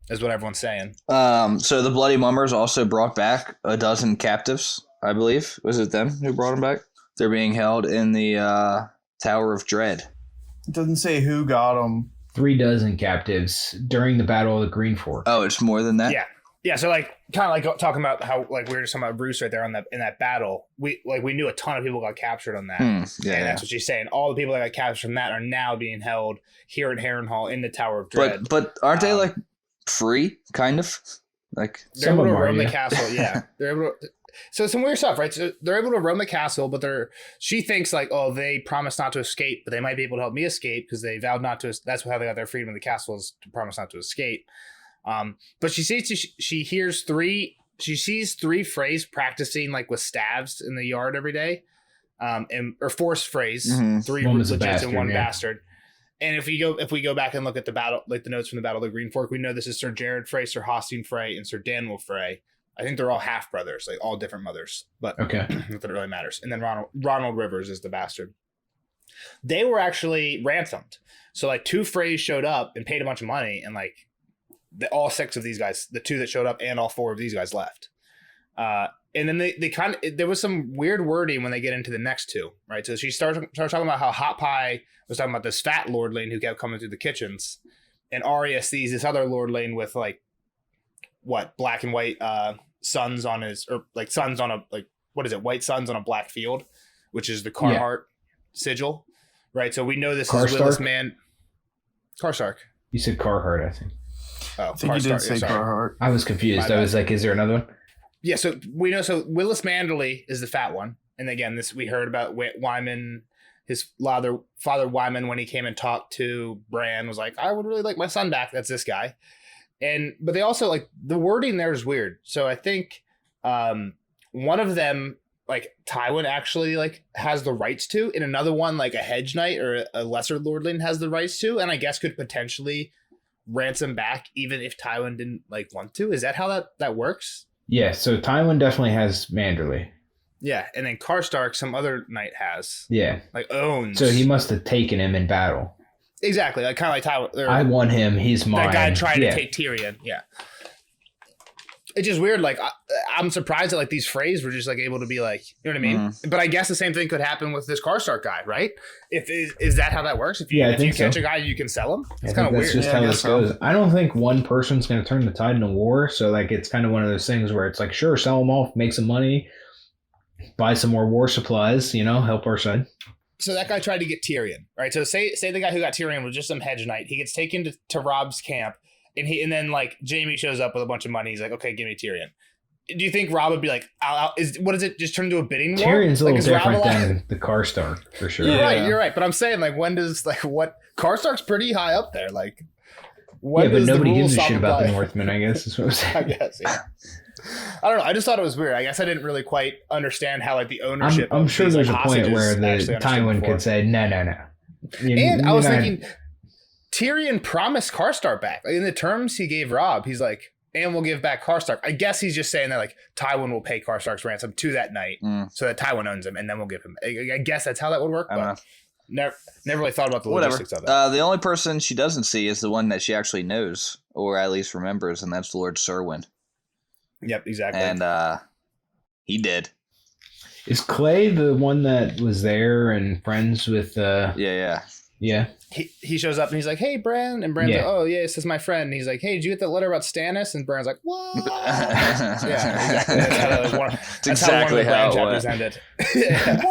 is what everyone's saying. So the Bloody Mummers also brought back a dozen captives, I believe. Was it them who brought them back? They're being held in the Tower of Dread. It doesn't say who got them. 36 captives during the Battle of the Green Fork. Oh, it's more than that? Yeah. So like kind of like talking about how like we were just talking about Bruce right there in that battle. We knew a ton of people got captured on that. That's what she's saying. All the people that got captured from that are now being held here at Harrenhal in the Tower of Dread. But aren't they like free, kind of? Like they're able to roam the castle. Yeah, they're able to. So some weird stuff, right? So they're able to roam the castle, but she thinks like, oh, they promised not to escape, but they might be able to help me escape because they vowed not to. That's how they got their freedom of the castle, is to promise not to escape. But she sees three Freys practicing like with staves in the yard every day, or forced Freys, 3 legits and 1 bastard. And if we go back and look at the battle, like the notes from the Battle of the Green Fork, we know this is Sir Jared Frey, Sir Hostine Frey, and Sir Daniel Frey. I think they're all half brothers, like all different mothers, but not that it really matters. And then Ronald Rivers is the bastard. They were actually ransomed. So like 2 Freys showed up and paid a bunch of money, and like all 6 of these guys, the 2 that showed up and all 4 of these guys left. And then they kind of, there was some weird wording when they get into the next 2, right? So she started talking about how Hot Pie was talking about this fat lordling who kept coming through the kitchens, and Arya sees this other lordling with like black and white suns on his, or like suns on a, like, what is it, white suns on a black field, which is the Carhartt sigil, right? So we know this is Willis Man. Karstark. You said Carhartt, I think. Oh, I think you did say Carhartt. I was confused. I was like, is there another one? Yeah, so we know. So Willis Manderley is the fat one, and again, this we heard about Wyman. His father Wyman, when he came and talked to Bran, was like, "I would really like my son back." That's this guy, but they also like the wording there is weird. So I think one of them, like Tywin, actually like has the rights to, and another one, like a hedge knight or a lesser lordling, has the rights to, and I guess could potentially ransom back even if Tywin didn't like want to. Is that how that works? Yeah, so Tywin definitely has Manderley. Yeah, and then Karstark, some other knight has. Yeah. Like owns. So he must have taken him in battle. Exactly, like kind of like Tywin. I want him, he's mine. That guy tried to take Tyrion, yeah. It's just weird, like, I'm surprised that like these Freys were just like able to be like, you know what I mean? But I guess the same thing could happen with this Karstark guy, right? Is that how that works? If you catch a guy, you can sell him? It's kind of weird. That's just how this goes. I don't think one person's going to turn the tide in a war, so like it's kind of one of those things where it's like, sure, sell them off, make some money, buy some more war supplies, help our side. So that guy tried to get Tyrion, right? So say the guy who got Tyrion was just some hedge knight. He gets taken to Robb's camp, and then like Jaime shows up with a bunch of money. He's like, okay, give me Tyrion. Do you think Robb would be like, what is it? Just turn into a bidding war? Tyrion's a little different than the Karstark for sure. You're right. But I'm saying like, when does like what Karstark's pretty high up there? Like, but nobody gives a shit about the Northmen, I guess is what I'm saying. I guess, yeah. I don't know. I just thought it was weird. I guess I didn't really quite understand how like the ownership. I'm sure there's a point where the Tywin could say no. And I was thinking, Tyrion promised Karstark back. Like, in the terms he gave Robb, he's like, and we'll give back Karstark. I guess he's just saying that like Tywin will pay Karstark's ransom to that knight so that Tywin owns him, and then we'll give him. I guess that's how that would work. But Never really thought about the logistics of it. The only person she doesn't see is the one that she actually knows, or at least remembers, and that's Lord Serwyn. Yep, exactly. And he did. Is Clay the one that was there and friends with? Yeah. He shows up and he's like, "Hey, Bran," and Bran's like, "Oh, yeah, this is my friend." And he's like, "Hey, did you get that letter about Stannis?" And Bran's like, "What?" Yeah, exactly. That's exactly how one of the Bran chapters ended.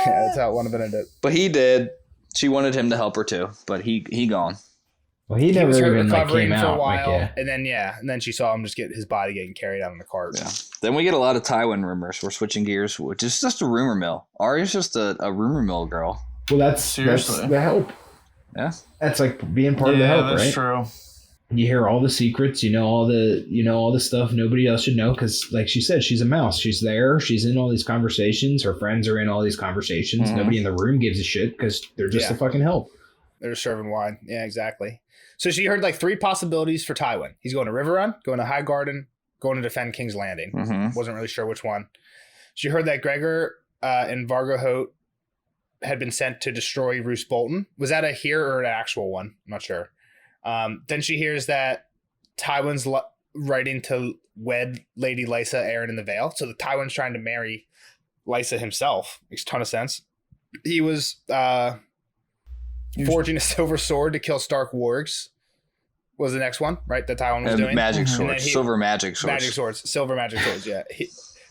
That's how one of it ended. But he did. She wanted him to help her too, but he gone. Well, he never was even recovering came for out. a while, and then she saw him just get his body getting carried out on the cart. Yeah. Then we get a lot of Tywin rumors. We're switching gears, which is just a rumor mill. Arya's just a rumor mill girl. Well, that's Seriously. the help. Yeah, that's like being part of the help, that's right? True. You hear all the secrets, all the stuff nobody else should know, because like she said, she's a mouse. She's there. She's in all these conversations. Her friends are in all these conversations. Mm-hmm. Nobody in the room gives a shit because they're just a fucking help. They're serving wine. Yeah, exactly. So she heard like 3 possibilities for Tywin. He's going to River Run, going to High Garden, going to defend King's Landing. Mm-hmm. Wasn't really sure which one. She heard that Gregor and Vargo Hoat had been sent to destroy Roose Bolton. Was that a here or an actual one? I'm not sure. Then she hears that Tywin's writing to wed Lady Lysa Arryn in the Vale. So the Tywin's trying to marry Lysa himself. Makes a ton of sense. He was forging a silver sword to kill Stark wargs. Was the next one, right? That Tywin was doing. Magic swords. Silver magic swords. Magic swords. Silver magic swords, yeah.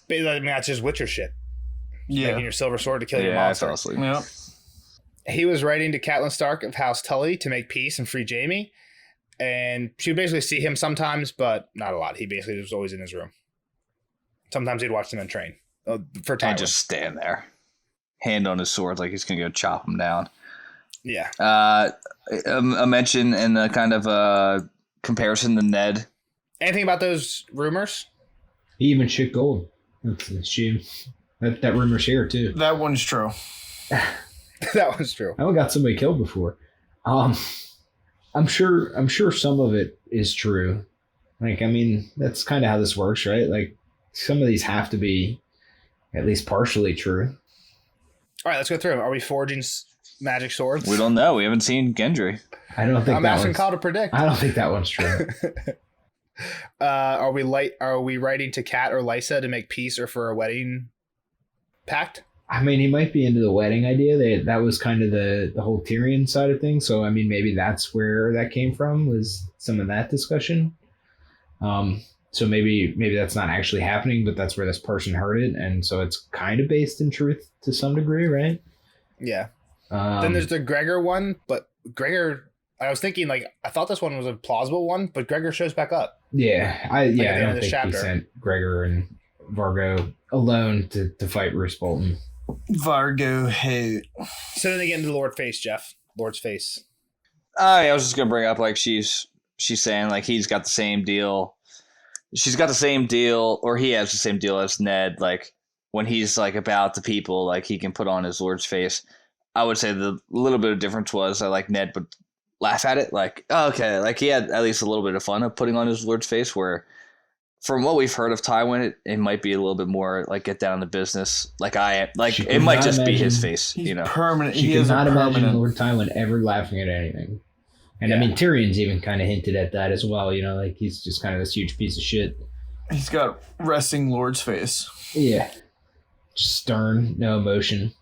That's just Witcher shit. Yeah. Making your silver sword to kill your monster. I fell asleep. Yeah. He was writing to Catelyn Stark of House Tully to make peace and free Jaime. And she would basically see him sometimes, but not a lot. He basically was always in his room. Sometimes he'd watch the men train for Tywin. And just stand there. Hand on his sword like he's going to go chop him down. Yeah. A mention and a kind of comparison to Ned. Anything about those rumors? He even shit gold. That rumor's here too. That one's true. That was true. I got somebody killed before. I'm sure some of it is true. Like, I mean, that's kind of how this works, right? Like, some of these have to be at least partially true. All right, let's go through them. Are we forging magic swords? We don't know. We haven't seen Gendry. I don't think I'm asking Kyle to predict. I don't think that one's true. Are we writing to Kat or Lysa to make peace or for a wedding pact? I mean, he might be into the wedding idea. That was kind of the whole Tyrion side of things. So, I mean, maybe that's where that came from, was some of that discussion. So maybe that's not actually happening, but that's where this person heard it. And so it's kind of based in truth to some degree, right? Yeah. Then there's the Gregor one, but Gregor, I was thinking, like, I thought this one was a plausible one, but Gregor shows back up. Yeah. I don't think chapter. he sent Gregor and Vargo alone to fight Roose Bolton. Vargo Hoat. So then they get into Lord's face. I was just gonna bring up, like, she's saying, like, he's got the same deal. She's got the same deal, or he has the same deal as Ned. Like, when he's like about the people, like, he can put on his Lord's face. I would say the little bit of difference was Ned would laugh at it, like, oh, okay, like he had at least a little bit of fun of putting on his Lord's face, where from what we've heard of Tywin, it might be a little bit more like get down to business. Like it might just be his face, permanent. She could not imagine Lord Tywin ever laughing at anything. And yeah. I mean, Tyrion's even kind of hinted at that as well. Like he's just kind of this huge piece of shit. He's got resting Lord's face. Yeah, just stern, no emotion.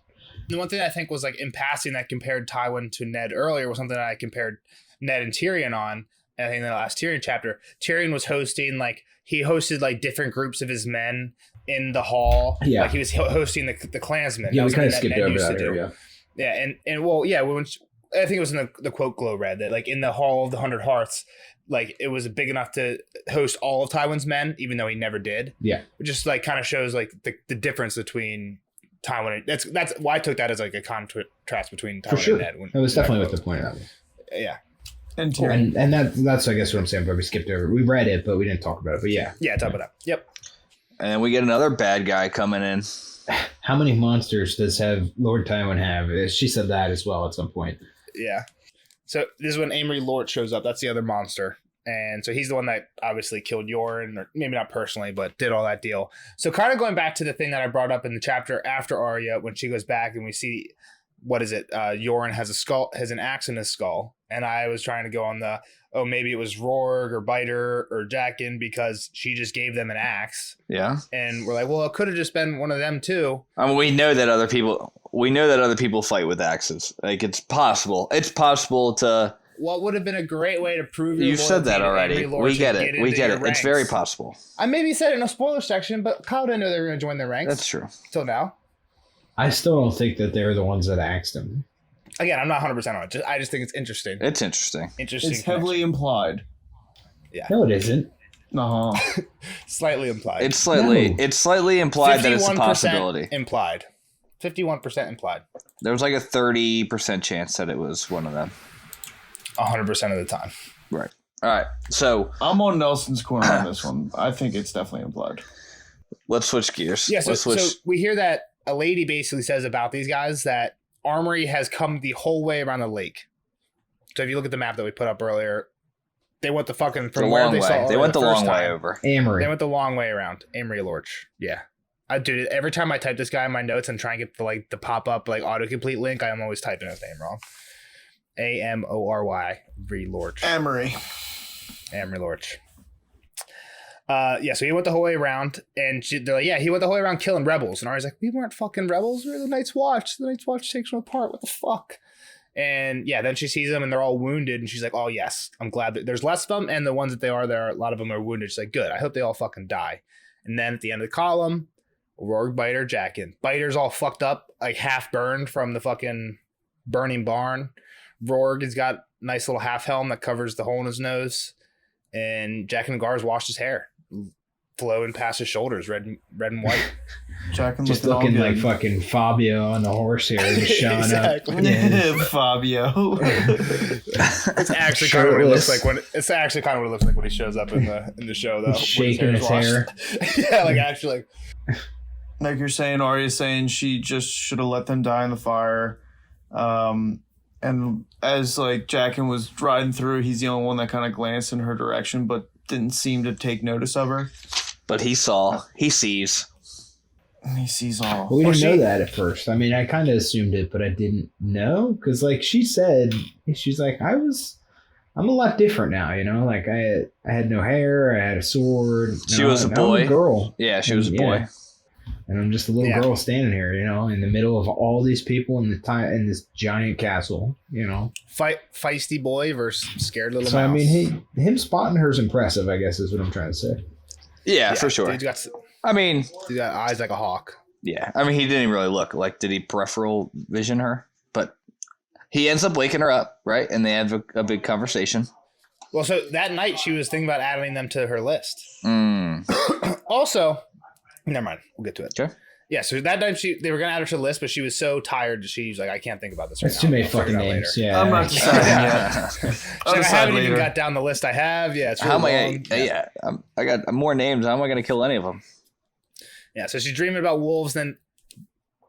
The one thing I think was, like, in passing that compared Tywin to Ned earlier was something that I compared Ned and Tyrion on. And I think in the last Tyrion chapter, Tyrion was hosting, like, he hosted, like, different groups of his men in the hall. Yeah. Like, he was hosting the clansmen. Yeah, we kind of skipped over that area. Yeah, and well, yeah, I think it was in the quote Glow read that, like, in the Hall of the 100 Hearths, like, it was big enough to host all of Tywin's men, even though he never did. Yeah. It just, like, kind of shows, like, the difference between Tywin. That's why I took that as, like, a contrast between Tywin and Ned. That was definitely what the point of that was. Yeah. And Tyrion. And that's I guess what I'm saying, but we skipped over. We read it, but we didn't talk about it. But yeah. Yeah, talk about that. Yep. And then we get another bad guy coming in. How many monsters does Lord Tywin have? She said that as well at some point. Yeah. So this is when Amory Lort shows up. That's the other monster. And so he's the one that obviously killed Yoren, or maybe not personally, but did all that deal. So kind of going back to the thing that I brought up in the chapter after Arya, when she goes back and we see what is it? Yoren has an axe in his skull, and I was trying to go on maybe it was Rorg or Biter or Jaqen because she just gave them an axe. Yeah, and we're like, well, it could have just been one of them too. I mean, we know that other people fight with axes. Like it's possible. It's possible to. What would have been a great way to prove your You said that already. We get it. It's very possible. I maybe said it in a spoiler section, but Kyle didn't know they were going to join their ranks. That's true. Till now. I still don't think that they're the ones that axed him. Again, I'm not 100% on it. I just think it's interesting. It's interesting. It's heavily implied. Yeah. No, it isn't. Uh-huh. Slightly implied. It's slightly implied that it's a possibility. Implied. 51% implied. There was like a 30% chance that it was one of them. 100% of the time. Right. All right. So I'm on Nelson's corner on this one. I think it's definitely implied. Let's switch gears. Yeah, so we hear that a lady basically says about these guys that Armory has come the whole way around the lake. So if you look at the map that we put up earlier, they went the fucking from where they saw. They went the long way over. Amory. They went the long way around. Amory Lorch. Yeah. I do. Every time I type this guy in my notes and try and get the pop up autocomplete link, I am always typing his name wrong. Amory Lorch. Amory Lorch. So he went the whole way around, and they're like, yeah, he went the whole way around killing rebels. And Arya's like, we weren't fucking rebels. We were the Night's Watch. The Night's Watch takes them apart. What the fuck? And yeah, then she sees them, and they're all wounded, and she's like, oh, yes, I'm glad that there's less of them, and the ones that they are there, a lot of them are wounded. She's like, good, I hope they all fucking die. And then at the end of the column, Rorg, Biter, Jaqen. Biter's all fucked up, like half burned from the fucking burning barn. Rorg has got a nice little half helm that covers the hole in his nose, and Jaqen and Gar's washed his hair, flowing past his shoulders, red and white. Jaqen just looking like fucking Fabio on the horse here, just showing exactly. up. Yeah. Fabio. It's actually kind of what it looks like when he shows up in the show, though. Shaking his hair. Yeah, like actually. Like you're saying, Arya's saying she just should have let them die in the fire. And as like Jaqen was riding through, he's the only one that kind of glanced in her direction, but didn't seem to take notice of her. But he sees. He sees all. Well, we didn't know that at first. I mean, I kind of assumed it, but I didn't know because, like she said, she's like, I'm a lot different now. You know, like I had no hair, I had a sword. She was a boy. I'm a girl. Yeah, she was a boy. Yeah. And I'm just a little girl standing here, you know, in the middle of all these people in this giant castle, you know. Feisty boy versus scared little mouse. I mean, him spotting her is impressive, I guess, is what I'm trying to say. Yeah, for sure. Dude got eyes like a hawk. Yeah, I mean, he didn't even really look. Like, did he peripheral vision her? But he ends up waking her up, right? And they have a big conversation. Well, so that night she was thinking about adding them to her list. Also... Never mind. We'll get to it. Okay. Yeah, so that night they were gonna add her to the list, but she was so tired that she's like, I can't think about this right now. That's too many fucking names. Yeah, I'm not deciding yet. I haven't even got down the list I have. Yeah, it's really long. I got more names. How am I gonna kill any of them? Yeah, so she's dreaming about wolves, then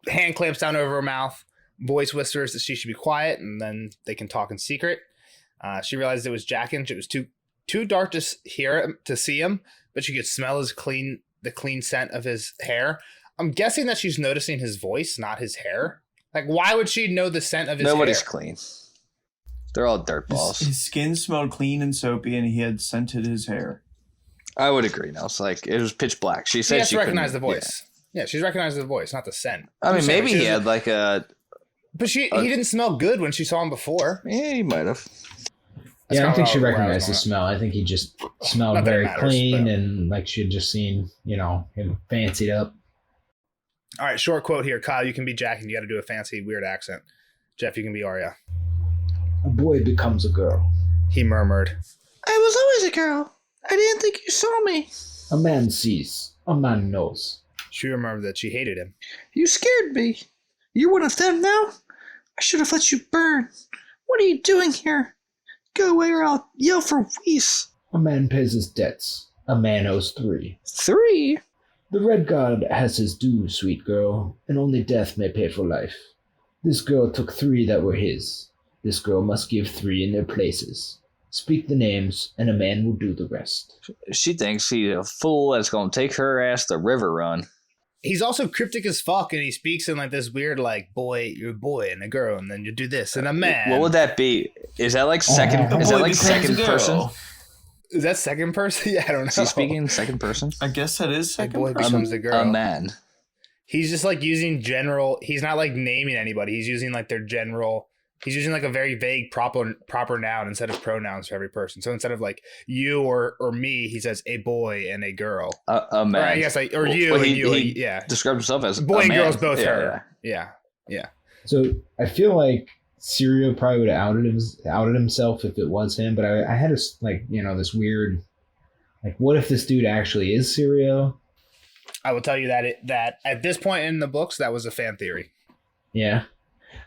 hand clamps down over her mouth, voice whispers that she should be quiet, and then they can talk in secret. She realized it was Jaqen. It was too dark to see him, but she could smell the clean scent of his hair. I'm guessing that she's noticing his voice, not his hair. Like, why would she know the scent of his hair? Nobody's clean. They're all dirtballs. His skin smelled clean and soapy, and he had scented his hair. I would agree. Now it's like it was pitch black. She said she recognized the voice. Yeah, she's recognized the voice, not the scent. I mean, maybe he had like a. But he didn't smell good when she saw him before. Yeah, he might have. I don't think she recognized the smell. I think he just smelled very clean and like she had just seen, you know, him fancied up. All right, short quote here. Kyle, you can be Jaqen. You got to do a fancy, weird accent. Jeff, you can be Arya. A boy becomes a girl. He murmured. I was always a girl. I didn't think you saw me. A man sees. A man knows. She remembered that she hated him. You scared me. You're one of them now? I should have let you burn. What are you doing here? Go away or I'll yell for Weiss. A man pays his debts. A man owes 3. 3? The Red God has his due, sweet girl, and only death may pay for life. This girl took 3 that were his. This girl must give 3 in their places. Speak the names, and a man will do the rest. She thinks he's a fool that's going to take her ass the river run. he's also cryptic as fuck, and he speaks in like this weird like boy, you're a boy and a girl, and then you do this and a man. What would that be? Is that like second? Is that like second person? Is that second person? Yeah, I don't know. Is he speaking in second person? I guess that is second boy person. becomes a girl. A man. He's just like using general. He's not like naming anybody. He's using like their general. He's using like a very vague proper noun instead of pronouns for every person. So instead of like you or me, he says a boy and a girl. A man. Or I guess like or you and you. Yeah. Described himself as boy a and man. girl's both her. Yeah. So I feel like Sirio probably would have outed himself if it was him. But I had this this weird, like, what if this dude actually is Sirio? I will tell you that at this point in the books, that was a fan theory. Yeah.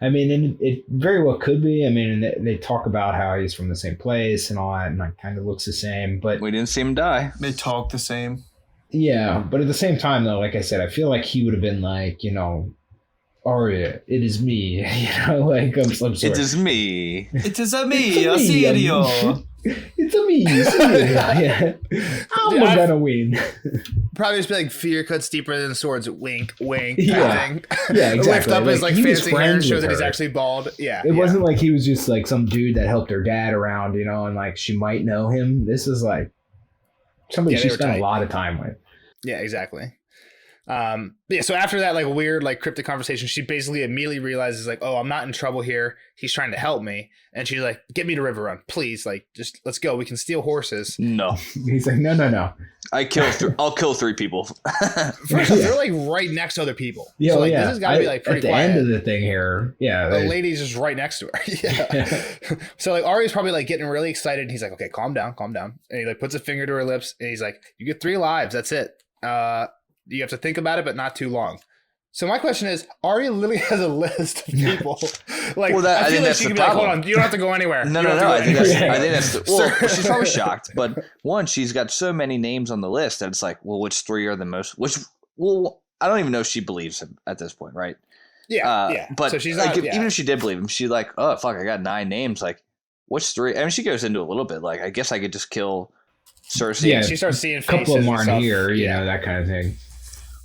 I mean, and it very well could be. I mean, they talk about how he's from the same place and all that, and like kind of looks the same. But we didn't see him die. They talk the same. Yeah, but at the same time, though, like I said, I feel like he would have been like, Arya, it is me. Like I'm sorry. It is me. It is a me, Sirio. It's a me, Sirio. Yeah. I'm gonna win. Probably just be like fear cuts deeper than swords. Wink, wink. Yeah, yeah, exactly. Lift up his like fancy hair and show that he's her. actually bald. Yeah, it wasn't like he was just like some dude that helped her dad around, and like she might know him. This is like somebody she spent a lot of time with. Yeah, exactly. So after that like weird like cryptic conversation, she basically immediately realizes like, oh, I'm not in trouble here. He's trying to help me, and she's like, get me to River Run, please. Like, just let's go. We can steal horses. No. He's like, no. I'll kill 3 people. First off, they're like right next to other people. Yeah, so, like, yeah. this has got to be like pretty at the quiet. end of the thing here. Yeah, the lady's just right next to her. Yeah. So like Arya's probably like getting really excited. And he's like, okay, calm down. And he like puts a finger to her lips, and he's like, you get 3 lives. That's it. You have to think about it, but not too long. So my question is, Arya literally has a list of people. Like, well, I feel like she could be like, hold on, you don't have to go anywhere. No. I think that's well, she's probably shocked. But one, she's got so many names on the list that it's like, well, which 3 are the most? I don't even know if she believes him at this point, right? Yeah. But so she's like, not, even if she did believe him, she's like, oh fuck, I got 9 names. Like, which 3? I mean, she goes into a little bit. Like, I guess I could just kill Cersei. Yeah, she starts seeing faces. A couple of them aren't and here, that kind of thing.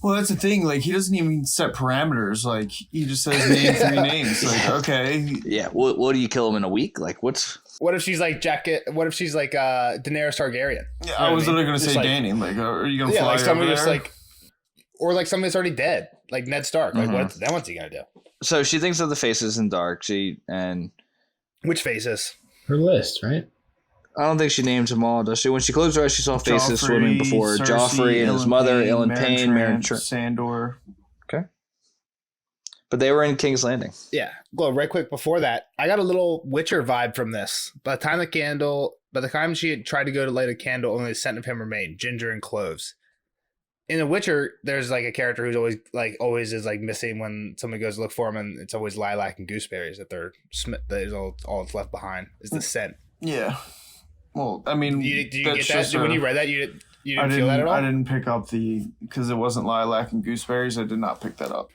Well, that's the thing. Like, he doesn't even set parameters. Like, he just says name 3 names. Like, okay. Yeah. What do you kill him in a week? Like, what's? What if she's like What if she's like Daenerys Targaryen? Yeah, I was literally going to say like, Dany. Like, are you going to fly like somebody over just there? like, or like somebody's already dead, like Ned Stark. Like, what's he gonna do? So she thinks of the faces in dark. Which faces? Her list, right? I don't think she names them all, does she? When she closed her eyes, she saw faces swimming before Cersei, Joffrey and his mother, Ellen Payne, Meryn Sandor. Okay. But they were in King's Landing. Yeah. Well, right quick before that, I got a little Witcher vibe from this. By the time she had tried to go to light a candle, only the scent of him remained, ginger and cloves. In The Witcher, there's like a character who's always is like missing when somebody goes to look for him, and it's always lilac and gooseberries that that is all that's left behind is the scent. Yeah. Well, I mean, do you get that when you read that? You didn't feel that at all? I didn't pick up because it wasn't lilac and gooseberries. I did not pick that up.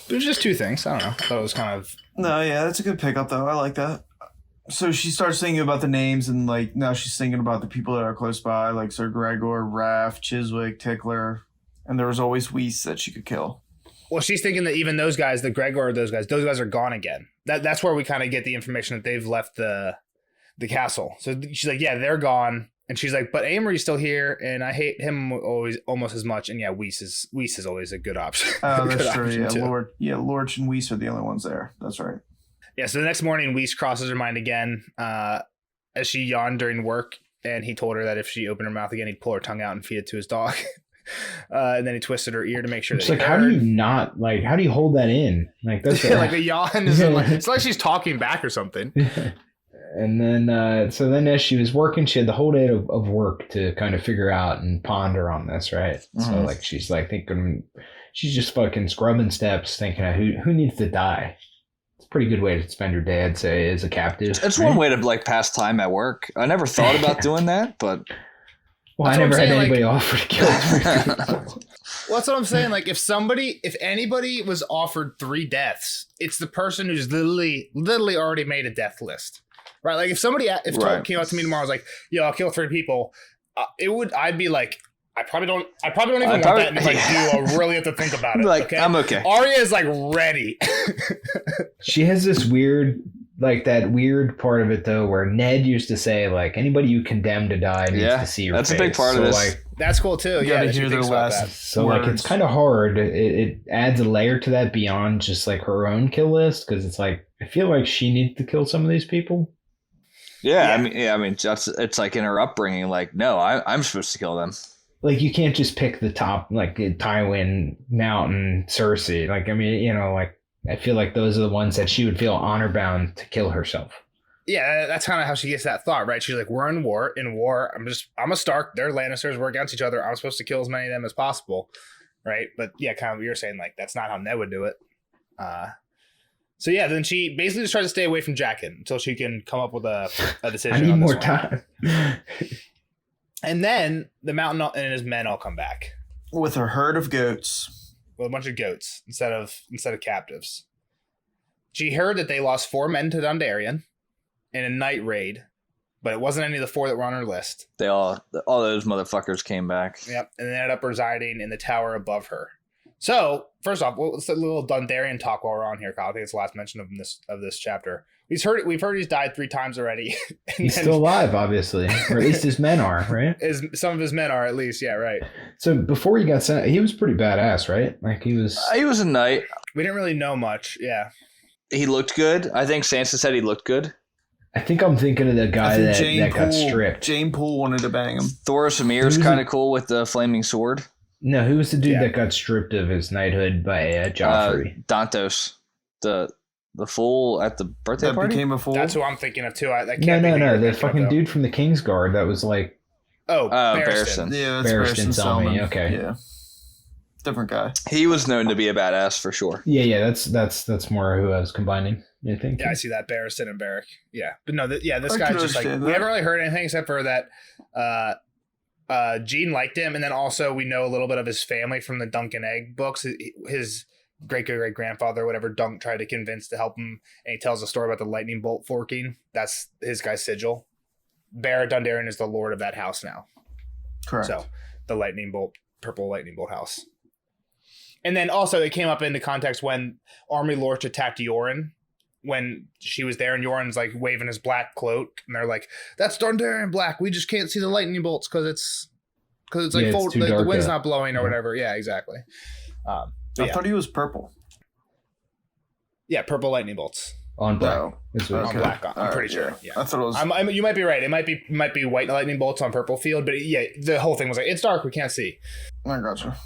There's just 2 things. I don't know. I thought it was kind of. No, yeah, that's a good pickup though. I like that. So she starts thinking about the names, and like now she's thinking about the people that are close by, like Sir Gregor, Raff, Chiswick, Tickler, and there was always Weiss that she could kill. Well, she's thinking that even those guys, the Gregor, those guys are gone again. That's where we kind of get the information that they've left the castle. So she's like, yeah, they're gone. And she's like, but Amory's still here, and I hate him almost as much. And yeah, Weiss is always a good option. Oh, that's true. Yeah, Lorch and Weiss are the only ones there. That's right. Yeah. So the next morning, Weiss crosses her mind again as she yawned during work, and he told her that if she opened her mouth again, he'd pull her tongue out and feed it to his dog. And then he twisted her ear to make sure. It's like, how do you hold that in? Like that's like a yawn is like it's like she's talking back or something. And then, so then as she was working, she had the whole day of work to kind of figure out and ponder on this, right? Mm-hmm. So like, she's like thinking, she's just fucking scrubbing steps, thinking, who needs to die? It's a pretty good way to spend your day, I'd say, as a captive. It's one way to like pass time at work. I never thought about doing that, but. Well, I never had anybody offer to kill 3 people. Well, that's what I'm saying. Like, if anybody was offered 3 deaths, it's the person who's literally already made a death list. Right, like if somebody came up to me tomorrow and was like, "Yo, I'll kill 3 people," I'd be like, I probably don't even want that. And if I do, I'll really have to think about it. Like, okay? I'm okay. Arya is like ready. She has this weird, like that weird part of it though, where Ned used to say like anybody you condemn to die needs to see your face. That's a big part of this. Like, that's cool too. You gotta hear their last. So like it's kind of hard. It adds a layer to that beyond just like her own kill list, because it's like I feel like she needs to kill some of these people. Yeah. I mean, it's like in her upbringing. Like, no, I'm supposed to kill them. Like you can't just pick the top, like Tywin, Mountain, Cersei. Like I mean, you know, like I feel like those are the ones that she would feel honor bound to kill herself. Yeah, that's kind of how she gets that thought, right? She's like, we're in war. I'm a Stark. They're Lannisters. We're against each other. I'm supposed to kill as many of them as possible, right? But yeah, kind of what you're saying, like that's not how Ned would do it. So yeah, then she basically just tries to stay away from Jaqen until she can come up with a decision. I need on this more one. time. And then the Mountain and his men all come back with a herd of goats. with a bunch of goats instead of captives. She heard that they lost 4 men to Dondarrion in a night raid, but it wasn't any of the 4 that were on her list. All those motherfuckers came back. Yep, and they ended up residing in the tower above her. So, first off, let's a little Dondarrion talk while we're on here, Kyle. I think it's the last mention of this chapter. We've heard he's died 3 times already. He's still alive, obviously, or at least his men are, right? Some of his men are, at least, yeah, right. So before he got sent, he was pretty badass, right? Like he was a knight. We didn't really know much, yeah. He looked good. I think Sansa said he looked good. I think I'm thinking of the guy that got stripped. Jane Poole wanted to bang him. Thoros Amir's kind of cool with the flaming sword. No, who was the dude that got stripped of his knighthood by Joffrey? Dantos, the fool at the birthday party. Became a fool. That's who I'm thinking of too. No, the fucking dude from the Kingsguard that was like. Barristan. Yeah, that's Barristan Selmy. Okay, yeah, different guy. He was known to be a badass for sure. Yeah, that's more who I was combining. I think. Yeah, I see that Barristan and Beric. Yeah, but no, this guy's just like we haven't really heard anything except for that. Jean liked him, and then also we know a little bit of his family from the Dunk and Egg books. His great grandfather, whatever, Dunk tried to convince to help him, and he tells a story about the lightning bolt forking. That's his guy's sigil. Barrett Dondarrion is the lord of that house now. Correct. So the purple lightning bolt house. And then also it came up into context when Army Lorch attacked Yoren. When she was there and Yoren's like waving his black cloak, and they're like, "That's Dondarrion black. We just can't see the lightning bolts because it's like the wind's not blowing or whatever." Yeah, exactly. I thought he was purple. Yeah, purple lightning bolts on black. No. On black. I'm pretty sure. Yeah, I thought it was. You might be right. It might be white lightning bolts on purple field, but yeah, the whole thing was like it's dark. We can't see. I gotcha.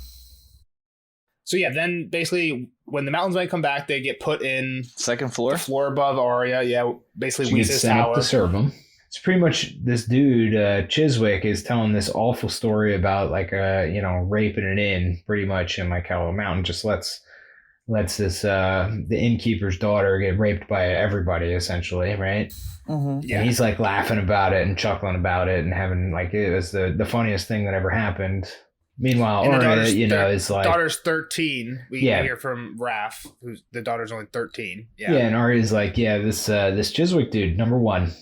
So yeah, then basically when the Mountains might come back, they get put in second floor, the floor above Arya. Yeah, basically she gets sent tower up to serve them. It's pretty much this dude Chiswick is telling this awful story about like raping an inn, pretty much, and like how a mountain just lets this the innkeeper's daughter get raped by everybody essentially, right? Mm-hmm. Yeah. And he's like laughing about it and chuckling about it and having like it was the funniest thing that ever happened. Meanwhile, Arya, is like daughter's 13. We hear from Raph, who's the daughter's only 13. Yeah, and Arya's like, this Chiswick dude, number 1,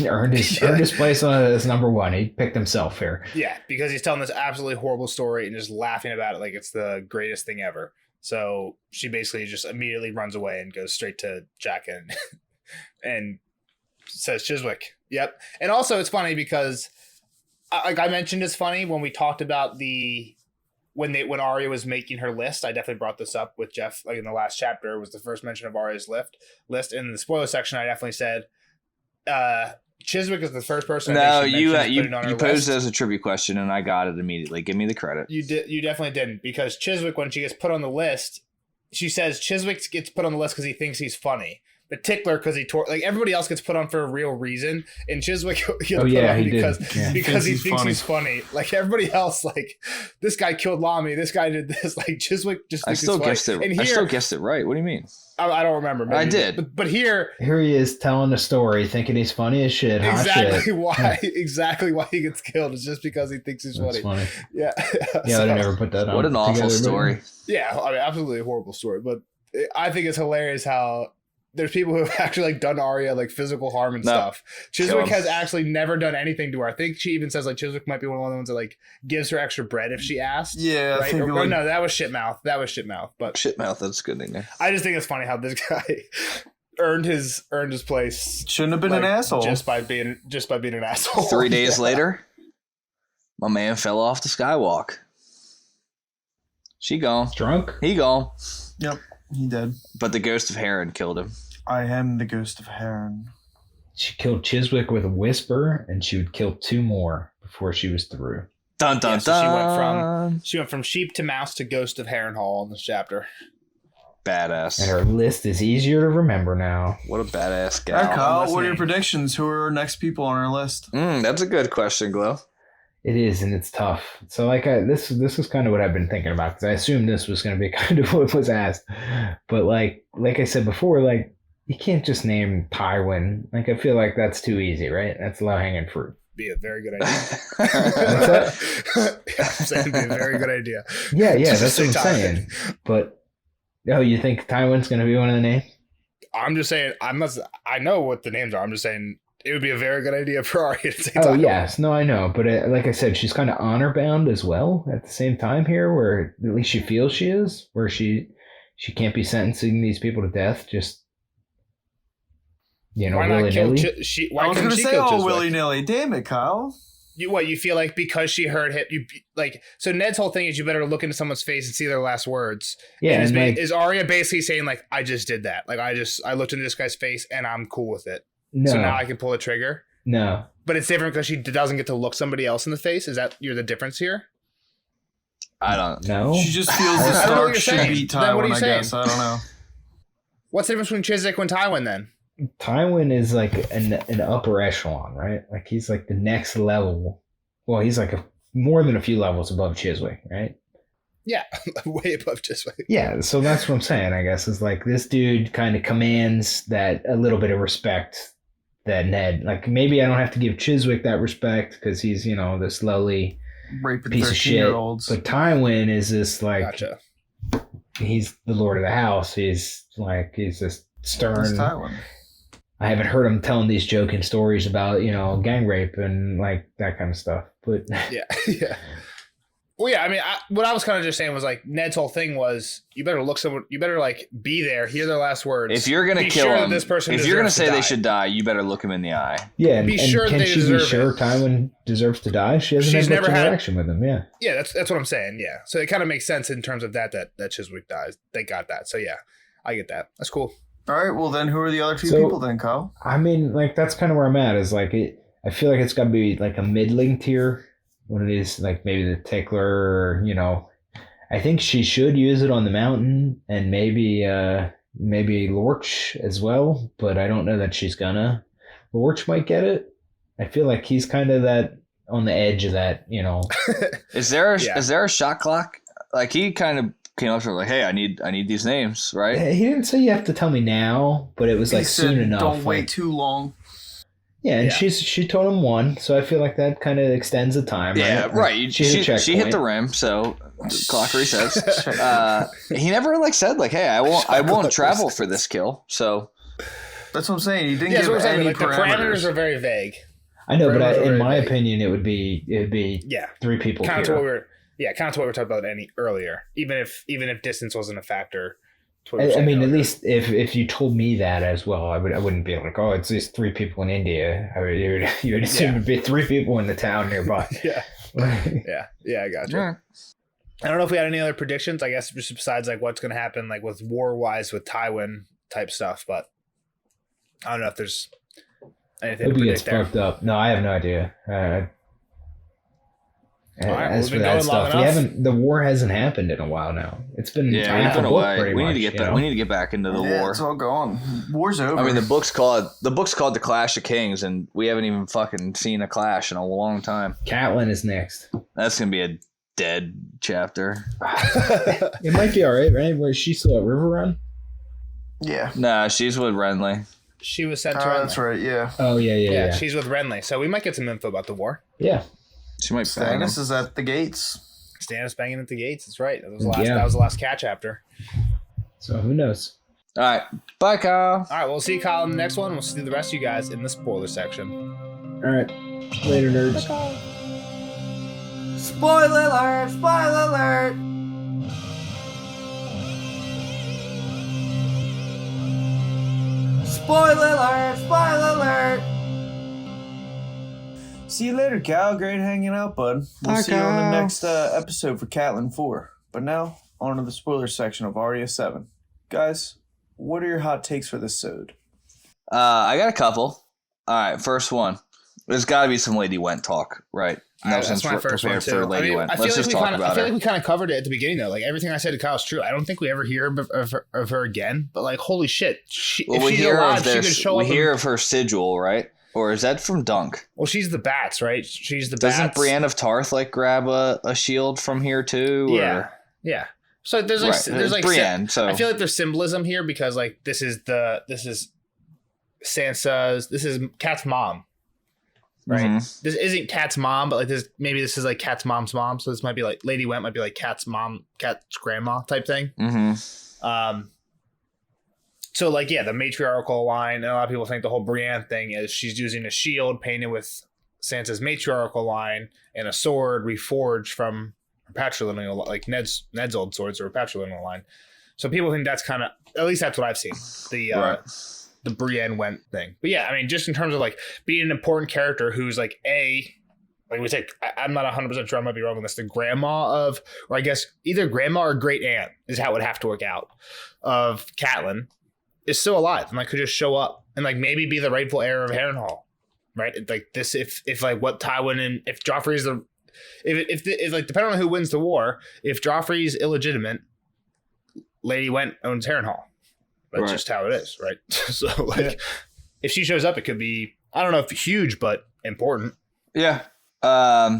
earned his place as number 1. He picked himself here. Yeah, because he's telling this absolutely horrible story and just laughing about it like it's the greatest thing ever. So she basically just immediately runs away and goes straight to Jaqen and says Chiswick. Yep, and also it's funny because. Like I mentioned, it's funny when we talked about when Arya was making her list. I definitely brought this up with Jeff. Like in the last chapter, was the first mention of Arya's list. In the spoiler section, I definitely said Chiswick is the first person. No, you posed it as a trivia question, and I got it immediately. Give me the credit. You did. You definitely didn't, because Chiswick, when she gets put on the list, she says Chiswick gets put on the list because he thinks he's funny. The Tickler because he tore, like everybody else gets put on for a real reason, and Chiswick gets put on because he thinks he's funny. Like everybody else, like this guy killed Lamy, this guy did this. Like Chiswick just thinks he's funny. I still guessed it right. What do you mean? I don't remember. Maybe. I did, but here he is telling a story, thinking he's funny as shit. Exactly why he gets killed is just because he thinks he's funny. Yeah, yeah. I never put that on. What an awful story. Yeah, I mean, absolutely a horrible story, but I think it's hilarious how there's people who have actually like done Arya like physical harm and stuff. Chiswick has actually never done anything to her. I think she even says like Chiswick might be one of the ones that like gives her extra bread if she asked. Yeah, right? Or no, that was Shitmouth. But Shitmouth, that's a good name. I just think it's funny how this guy earned his place. Shouldn't have been an asshole just by being an asshole. 3 days later, my man fell off the skywalk. She gone. Drunk? He gone. Yep, he did. But the ghost of Heron killed him. I am the ghost of Heron. She killed Chiswick with a whisper, and she would kill 2 more before she was through. Dun dun So dun. she went from sheep to mouse to ghost of Harrenhal in this chapter. Badass. And her list is easier to remember now. What a badass All right, gal. Kyle, what are your predictions? Who are our next people on our list? That's a good question, Glow. It is, and it's tough. So, this is kind of what I've been thinking about, because I assumed this was going to be kind of what was asked. But like I said before, like, you can't just name Tywin. Like, I feel like that's too easy, right? That's low-hanging fruit. Be a very good idea. What's that? I'm saying be a very good idea. Yeah, that's what I'm saying. But, you think Tywin's going to be one of the names? I'm just saying, I know what the names are. I'm just saying it would be a very good idea for Arya to say Oh, Tywin. yes. No, I know. But like I said, she's kind of honor-bound as well at the same time here, where at least she feels she is, where she can't be sentencing these people to death just, why not kill willy-nilly. I was going to say all willy-nilly. Damn it, Kyle. You feel like because she heard him, so Ned's whole thing is you better look into someone's face and see their last words. Yeah, and and is Arya basically saying like, I just did that. Like I looked into this guy's face and I'm cool with it. No. So now I can pull the trigger. No. But it's different because she doesn't get to look somebody else in the face. Is that the difference here? I don't know. She just feels the I don't know what Stark you're should saying. beat Then what are Tywin, you I saying? guess. I don't know. What's the difference between Chiswick and Tywin then? Tywin is like an upper echelon, right? Like he's like the next level. Well, he's like more than a few levels above Chiswick, right? Yeah, way above Chiswick. Yeah, so that's what I'm saying, I guess, is like this dude kind of commands that a little bit of respect that Ned, like maybe I don't have to give Chiswick that respect because he's, this lowly Raping piece of shit. 13-year-olds. But Tywin is this like, Gotcha. He's the Lord of the House. He's this stern. It's Tywin. I haven't heard him telling these joking stories about, gang rape and like that kind of stuff. But yeah. Well, yeah, I mean, what I was kind of just saying was like Ned's whole thing was you better like be there, hear their last words. If you're gonna kill him, this person if you're gonna say die. they should die, you better look him in the eye. Yeah, and be sure can they she be deserve sure it. Tywin deserves to die? She hasn't She's had much never had- interaction with him. Yeah. Yeah, that's what I'm saying. Yeah, so it kind of makes sense in terms of that Chiswick dies. They got that. So yeah, I get that. That's cool. All right, well then who are the other two So- people then, Kyle? I mean, like that's kind of where I'm at. Is like I feel like it's got to be like a middling tier. One of these, like maybe the Tickler. I think she should use it on the mountain, and maybe Lorch as well. But I don't know that she's gonna. Lorch might get it. I feel like he's kind of that on the edge of that. Is there a shot clock? Like he kind of came up to her like, hey, I need these names, right? He didn't say you have to tell me now, but it was He like said, soon enough. Don't wait like- too long. Yeah, and Yeah. she told him 1, so I feel like that kind of extends the time. Yeah, right. She hit a She hit the checkpoint. rim, so the clock resets. He never said like, hey, I won't travel for this kill. So That's what I'm saying. He didn't Yeah, give that's what I'm saying. any Like the parameters are very vague. I know, but Parameters are in very my vague. opinion, it would be Yeah, 3 people kind of to here. what we were talking about earlier. Even if distance wasn't a factor. to what we were I saying mean, at earlier. least if you told me that as well, I wouldn't be like, oh, it's these 3 people in India. You would assume it'd be 3 people in the town nearby. Yeah, I got you. yeah. I don't know if we had any other predictions. I guess just besides like what's going to happen, like with war-wise with Tywin type stuff. But I don't know if there's anything Hope to he gets predict there. fucked up. No, I have no idea. All right, as we've for been that going long stuff, enough. the war hasn't happened in a while now. It's been Yeah, half we've been a book away. pretty We need much, to get back. We need to get back into the war. It's all gone. War's over. I mean, the book's called The Clash of Kings, and we haven't even fucking seen a clash in a long time. Catelyn is next. That's gonna be a dead chapter. It might be all right, right? Where she's still at River Run? Yeah. Nah, she's with Renly. She was sent to Renly. That's right, yeah. Oh, yeah. She's with Renly, so we might get some info about the war. Yeah. She might bang him. Stannis is at the gates. Stannis banging at the gates. That's right. That was Yeah. the last cat chapter. So who knows? All right. Bye, Kyle. All right, we'll see Kyle in the next one. We'll see the rest of you guys in the spoiler section. All right. Later, nerds. Spoiler alert! Spoiler alert! Spoiler alert! Spoiler alert! See you later, Cal. Great hanging out, bud. We'll see you on the next episode for Catelyn 4. But now, on to the spoiler section of Arya 7. Guys, what are your hot takes for this sode? I got a couple. All right, first one. There's got to be some Lady Went talk, right? That's my first one too. Lady Went. I feel Let's like just talk about her. I feel like we kind of covered it at the beginning though. Like everything I said to Kyle is true. I don't think we ever hear of her again. But like, holy shit, if she's alive, she could show up. We hear of her sigil, right? Or is that from Dunk? Well, she's the bats, right? She's the Doesn't bats. Brienne of Tarth like grab a shield from here too? Yeah, yeah. So there's like Brienne. So I feel like there's symbolism here because like this is Sansa's. This is Kat's mom, right? Mm-hmm. This isn't Kat's mom, but like maybe this is like Kat's mom's mom. So this might be like Lady Went might be like Kat's mom, Kat's grandma type thing. Mm-hmm. So like yeah, the matriarchal line, and a lot of people think the whole Brienne thing is she's using a shield painted with Sansa's matriarchal line and a sword reforged from her patrilineal, like Ned's old swords or patrilineal line. So people think that's kind of, at least that's what I've seen. The Brienne Went thing. But yeah, I mean, just in terms of like being an important character who's like like we say, I'm not 100% sure, I might be wrong on this, the grandma of, or I guess either grandma or great aunt is how it would have to work out, of Catelyn, is still alive and like could just show up and like maybe be the rightful heir of Harrenhal, right? Like this, if like what Tywin and if Joffrey's if like depending on who wins the war, if Joffrey's illegitimate, Lady Went owns Harrenhal. That's just how it is, right? So like, if she shows up, it could be, I don't know if huge, but important. Yeah. My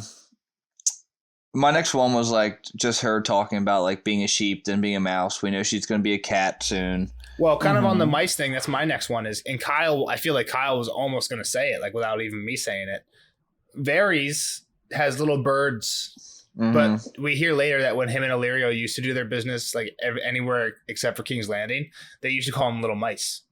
next one was like just her talking about like being a sheep, then being a mouse. We know she's going to be a cat soon. Well, kind of on the mice thing, that's my next one is, and Kyle, I feel like Kyle was almost going to say it, like without even me saying it. Varys has little birds, but we hear later that when him and Illyrio used to do their business, like anywhere except for King's Landing, they used to call them little mice.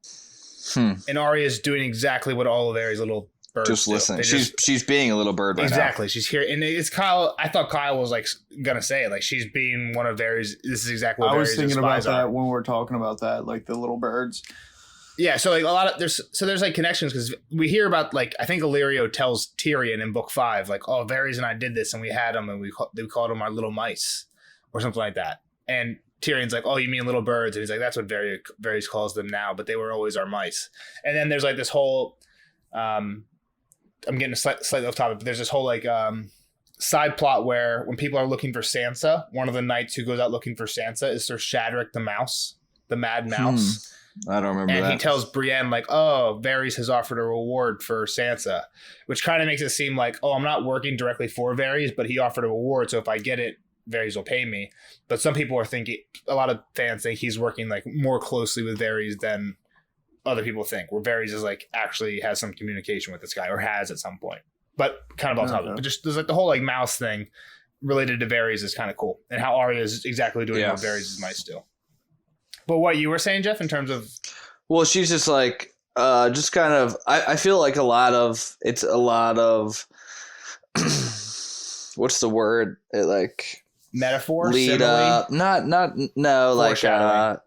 And Arya's doing exactly what all of Varys' little birds just do. listen. She's being a little bird right exactly. now. She's here, and it's Kyle. I thought Kyle was like gonna say it, like she's being one of Varys. This is exactly what I was Varys' thinking about spies that are. when we were talking about that, like the little birds. Yeah, so like a lot of there's like connections because we hear about like I think Illyrio tells Tyrion in book 5 like, oh, Varys and I did this and we had them and we called them our little mice or something like that, and Tyrion's like, oh, you mean little birds? And he's like, that's what Varys calls them now, but they were always our mice. And then there's like this whole I'm getting slightly off topic, but there's this whole like side plot where when people are looking for Sansa, one of the knights who goes out looking for Sansa is Sir Shadrick the Mouse, the Mad Mouse. I don't remember and that. He tells Brienne like, oh, Varys has offered a reward for Sansa, which kind of makes it seem like, oh, I'm not working directly for Varys, but he offered a reward, so if I get it, Varys will pay me. But some people are thinking, a lot of fans think he's working like more closely with Varys than other people think, where Varys is like actually has some communication with this guy or has at some point, but kind of off topic. But just there's like the whole like mouse thing related to Varys is kind of cool, and how Arya is exactly doing what Varys might do. But what you were saying, Jeff, in terms of, well, she's just like just kind of. I feel like it's a lot of what's the word? Like metaphor, lead simile? up, like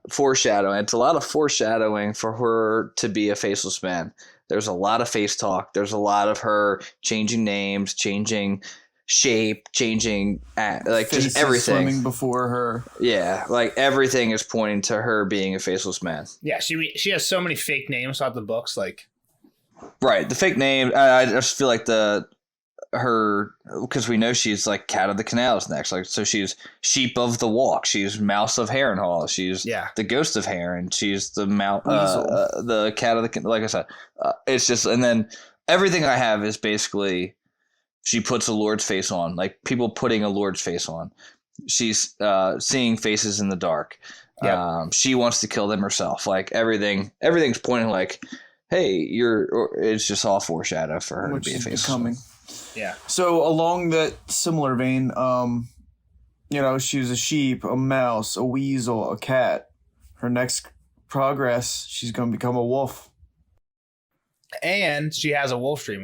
foreshadowing. It's a lot of foreshadowing for her to be a faceless man. There's a lot of face talk. There's a lot of her changing names, changing shape, changing like Faces just everything swimming before her. Yeah, like everything is pointing to her being a faceless man. Yeah, she has so many fake names throughout the books, like right. The fake name. I just feel like her because we know she's like Cat of the Canals next, like so she's Sheep of the Walk, she's Mouse of Harrenhal, she's the Ghost of Harren, she's the the Cat of the, like I said, it's just, and then everything I have is basically she puts a Lord's face on, like people putting a Lord's face on. She's seeing faces in the dark. She wants to kill them herself. Like everything's pointing like, hey, it's just all foreshadow for her to be a faceless man. Yeah. So along that similar vein, she was a sheep, a mouse, a weasel, a cat. Her next progress. She's going to become a wolf. And she has a wolf dream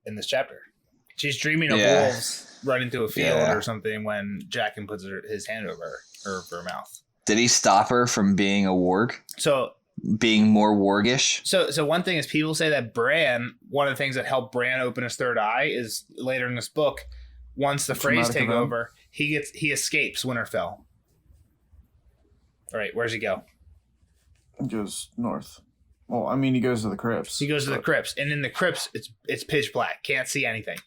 in this chapter. She's dreaming of wolves running through a field or something when Jaqen puts his hand over her mouth. Did he stop her from being a warg? So being more wargish? So one thing is people say that Bran, one of the things that helped Bran open his third eye is later in this book, once the Freys take over, he escapes Winterfell. All right, where's he go? He goes north. Well, I mean, he goes to the crypts. He goes to the crypts, and in the crypts, it's pitch black. Can't see anything.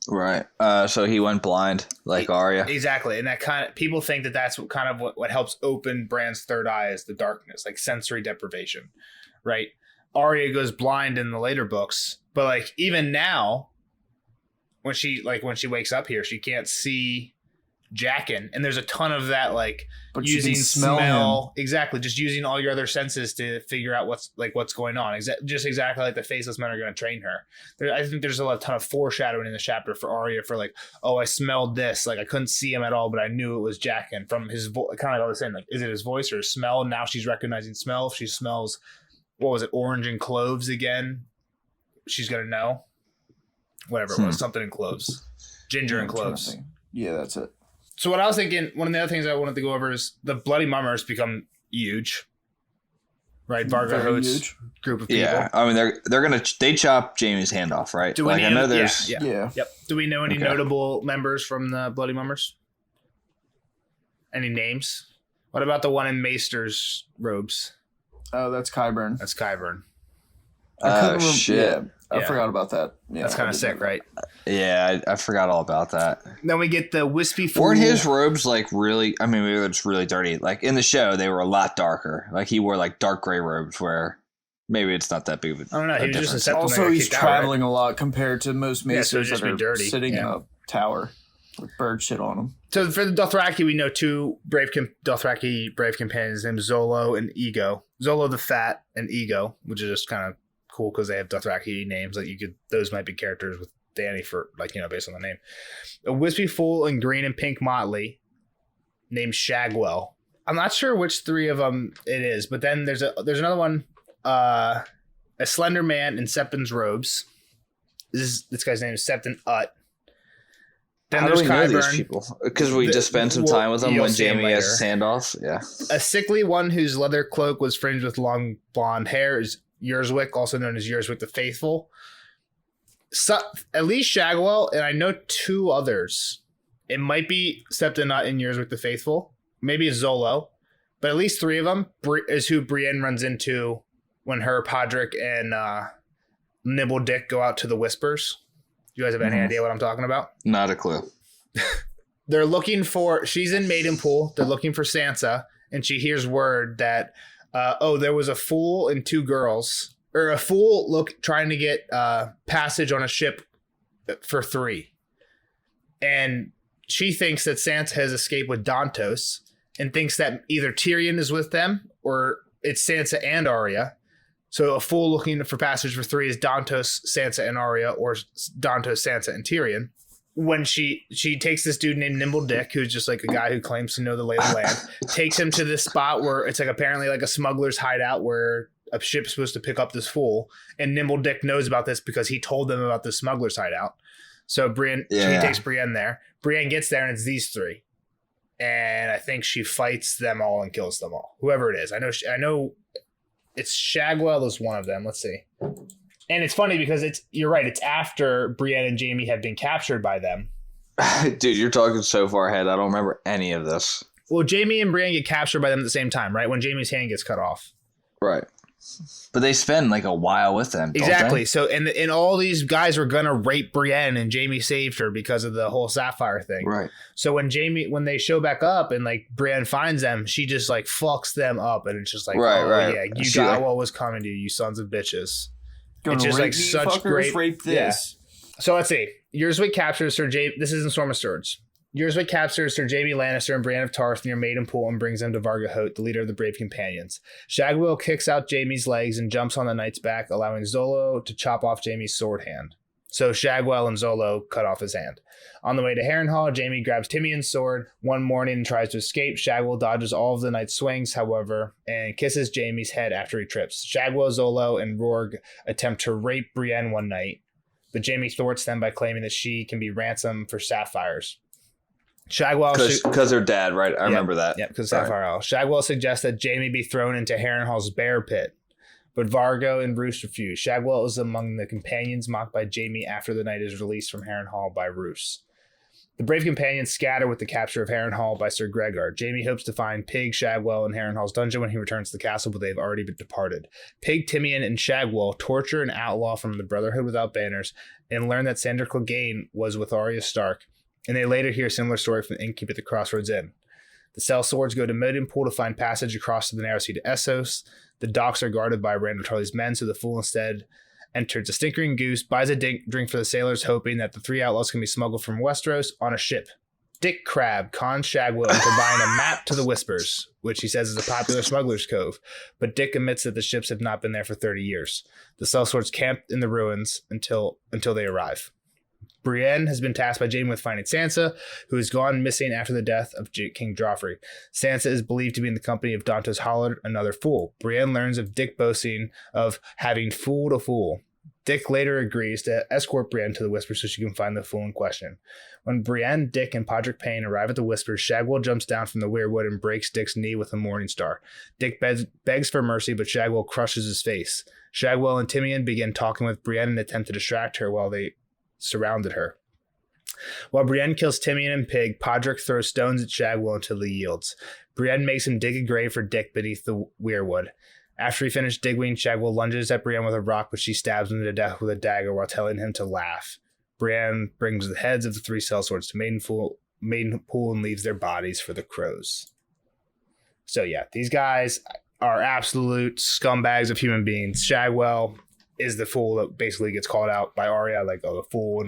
Right. So he went blind, like Arya. Exactly, and that kind of people think that that's what helps open Bran's third eye is the darkness, like sensory deprivation, right? Arya goes blind in the later books, but like even now, when she wakes up here, she can't see Jaqen, and there's a ton of that, like but using smell, exactly, just using all your other senses to figure out what's going on. Just exactly like the faceless men are going to train her. I think there's a ton of foreshadowing in the chapter for Arya for like, oh, I smelled this, like I couldn't see him at all, but I knew it was Jaqen from his voice. Kind of like I was saying, like, is it his voice or his smell? Now she's recognizing smell. If she smells, what was it, orange and cloves again? She's gonna know. Whatever it was, something in cloves, ginger and cloves. Yeah, that's it. So what I was thinking, one of the other things I wanted to go over is the Bloody Mummers become huge, right? Varga Hoat's group of people. Yeah, I mean they chop Jaime's hand off, right? Do we I know there's Yep. Do we know any notable members from the Bloody Mummers? Any names? What about the one in Maester's robes? Oh, that's Qyburn. That's Qyburn. Shit. I forgot about that. Yeah, that's kind of sick, right? Yeah, I forgot all about that. Then we get the wispy fool. Weren't his robes like really? I mean, maybe they're just really dirty. Like in the show, they were a lot darker. Like he wore like dark gray robes, where maybe it's not that big of a. I don't know. He was just a also, he's traveling a lot compared to most Maesters that are dirty. Sitting in a tower with bird shit on them. So for the Dothraki, we know two Dothraki brave companions named Zolo and Ego. Zolo the Fat and Ego, which is just kind of cool because they have Dothraki names. Like those might be characters with Dany for based on the name. A wispy fool in green and pink motley named Shagwell. I'm not sure which three of them it is, but then there's another one. A slender man in Septon's robes. This guy's name is Septon Ut. Then How there's do we know Qyburn, these people? Because we just spent some time with them when Jaime has his hand off. Yeah. A sickly one whose leather cloak was fringed with long blonde hair is Yerswick, also known as Yerswick the Faithful. So, at least Shagwell, and I know two others. It might be Septon Ut and Yerswick the Faithful. Maybe it's Zolo. But at least three of them is who Brienne runs into when her, Podrick, and Nibble Dick go out to the Whispers. You guys have any idea what I'm talking about? Not a clue. They're looking for... She's in Maidenpool. They're looking for Sansa. And she hears word that, there was a fool and two girls. Or a fool trying to get passage on a ship for 3. And she thinks that Sansa has escaped with Dantos. And thinks that either Tyrion is with them or it's Sansa and Arya. So a fool looking for passage for 3 is Dantos, Sansa, and Arya, or Dantos, Sansa, and Tyrion. When she takes this dude named Nimble Dick, who's just like a guy who claims to know the lay of the land, takes him to this spot where it's like apparently like a smuggler's hideout where a ship's supposed to pick up this fool. And Nimble Dick knows about this because he told them about the smuggler's hideout. So he takes Brienne there. Brienne gets there and it's these 3. And I think she fights them all and kills them all. Whoever it is. I know it's Shagwell is one of them. Let's see. And it's funny because you're right. It's after Brienne and Jaime have been captured by them. Dude, you're talking so far ahead. I don't remember any of this. Well, Jaime and Brienne get captured by them at the same time, right? When Jaime's hand gets cut off. Right. But they spend like a while with them. Exactly. So, and all these guys were going to rape Brienne and Jaime saved her because of the whole Sapphire thing. Right. So when they show back up and like Brienne finds them, she just like fucks them up. And it's just like, right. Yeah, you got what was coming to you, you sons of bitches. It's just like such fuckers, great. Rape this. Yeah. So let's see. Yerswick captures Sir Jaime. This is in Storm of Swords. Yerswick captures Sir Jaime Lannister and Brienne of Tarth near Maidenpool and brings them to Varga Hoat, the leader of the Brave Companions. Shagwell kicks out Jaime's legs and jumps on the knight's back, allowing Zolo to chop off Jaime's sword hand. So Shagwell and Zolo cut off his hand. On the way to Harrenhal, Jaime grabs Timian's sword one morning and tries to escape. Shagwell dodges all of the knight's swings, however, and kisses Jaime's head after he trips. Shagwell, Zolo, and Rourke attempt to rape Brienne one night, but Jaime thwarts them by claiming that she can be ransomed for sapphires. Shagwell... Because her dad, right? I remember that. Yeah, because Sapphire Isle. Shagwell suggests that Jaime be thrown into Harrenhal's bear pit, but Vargo and Roose refuse. Shagwell is among the companions mocked by Jaime after the knight is released from Harrenhal by Roose. The brave companions scatter with the capture of Harrenhal by Sir Gregor. Jaime hopes to find Pig, Shagwell, and Harrenhal's dungeon when he returns to the castle, but they've already been departed. Pig, Timian, and Shagwell torture an outlaw from the Brotherhood Without Banners and learn that Sandor Clegane was with Arya Stark, and they later hear a similar story from the innkeep at the Crossroads Inn. The sellswords go to Mildenpool to find passage across to the narrow sea to Essos. The docks are guarded by Randall Tarley's men, so the fool instead enters a stinkering goose, buys a drink for the sailors, hoping that the three outlaws can be smuggled from Westeros on a ship. Dick Crab cons Shagwell into buying a map to the Whispers, which he says is a popular smuggler's cove, but Dick admits that the ships have not been there for 30 years. The sellswords camp in the ruins until they arrive. Brienne has been tasked by Jaime with finding Sansa, who has gone missing after the death of King Joffrey. Sansa is believed to be in the company of Dantos Hollard, another fool. Brienne learns of Dick boasting of having fooled a fool. Dick later agrees to escort Brienne to the Whispers so she can find the fool in question. When Brienne, Dick, and Podrick Payne arrive at the Whispers, Shagwell jumps down from the weirwood and breaks Dick's knee with a morning star. Dick begs for mercy, but Shagwell crushes his face. Shagwell and Timian begin talking with Brienne and attempt to distract her while they surrounded her. While Brienne kills Timian and Pig, Podrick throws stones at Shagwell until he yields. Brienne makes him dig a grave for Dick beneath the weirwood. After he finished digging, Shagwell lunges at Brienne with a rock, but she stabs him to death with a dagger while telling him to laugh. Brienne brings the heads of the three sellswords to Maidenpool and leaves their bodies for the crows. So yeah, these guys are absolute scumbags of human beings. Shagwell is the fool that basically gets called out by Arya, like, oh, the fool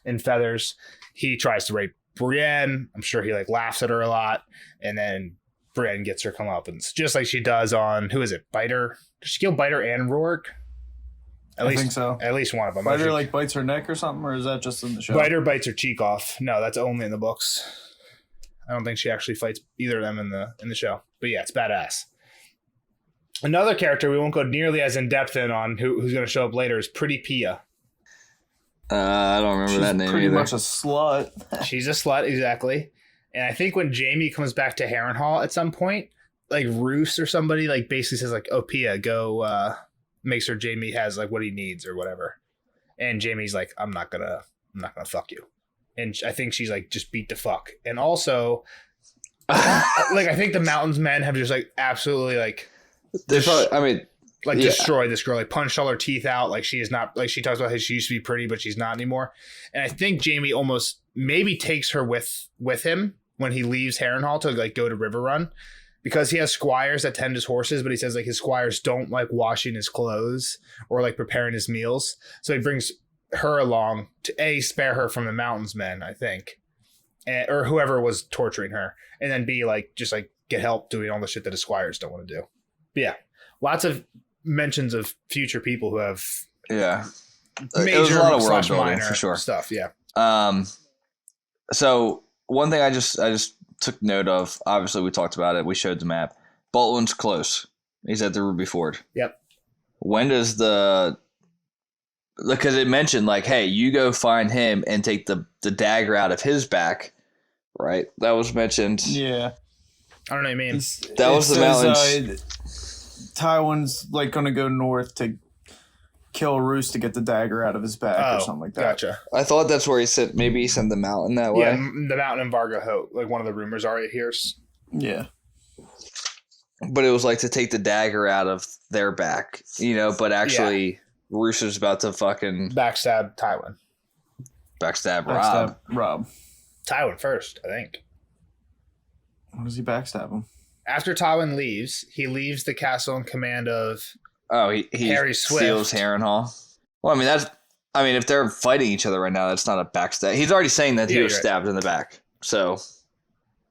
in feathers. He tries to rape Brienne. I'm sure he laughs at her a lot, and then Brienne gets her comeuppance, just like she does on, who is it, Biter? Did she kill Biter and Rourke? I think so. At least one of them. Biter bites her neck or something, or is that just in the show? Biter bites her cheek off. No, that's only in the books. I don't think she actually fights either of them in the show. But yeah, it's badass. Another character we won't go nearly as in depth in on, who's going to show up later, is Pretty Pia. I don't remember that name either. Pretty much a slut. She's a slut, exactly. And I think when Jaime comes back to Harrenhal at some point, Roose or somebody basically says oh, Pia, go make sure Jaime has what he needs or whatever. And Jaime's I'm not gonna fuck you. And I think she's just beat the fuck. And also I think the Mountains men have just absolutely they probably, I mean, destroy this girl, punched all her teeth out. She is not, she talks about how she used to be pretty, but she's not anymore. And I think Jaime almost maybe takes her with him when he leaves Harrenhal to go to River Run, because he has squires that tend his horses, but he says his squires don't like washing his clothes or preparing his meals. So he brings her along to spare her from the Mountains men, I think, or whoever was torturing her, and then B, just get help doing all the shit that his squires don't want to do. But yeah, lots of mentions of future people who have major, it was a lot of world building for sure stuff. Yeah. So one thing I just took note of. Obviously, we talked about it. We showed the map. Bolton's close. He's at the Ruby Ford. Yep. When does because it mentioned hey, you go find him and take the dagger out of his back, right? That was mentioned. Yeah. I don't know what you mean. That was the mountains. Tywin's going to go north to kill Roose to get the dagger out of his back or something like that. Gotcha. I thought that's where he said maybe he sent the mountain that way. Yeah, the mountain in Vargo Hope, one of the rumors Arya hears. Yeah. But it was to take the dagger out of their back, but actually Roose is about to fucking backstab Tywin. Backstab Rob. Tywin first, I think. How does he backstab him? After Tywin leaves, he leaves the castle in command of he Harry Swift. Steals Harrenhal. Well, if they're fighting each other right now, that's not a backstab. He's already saying that he was stabbed in the back. So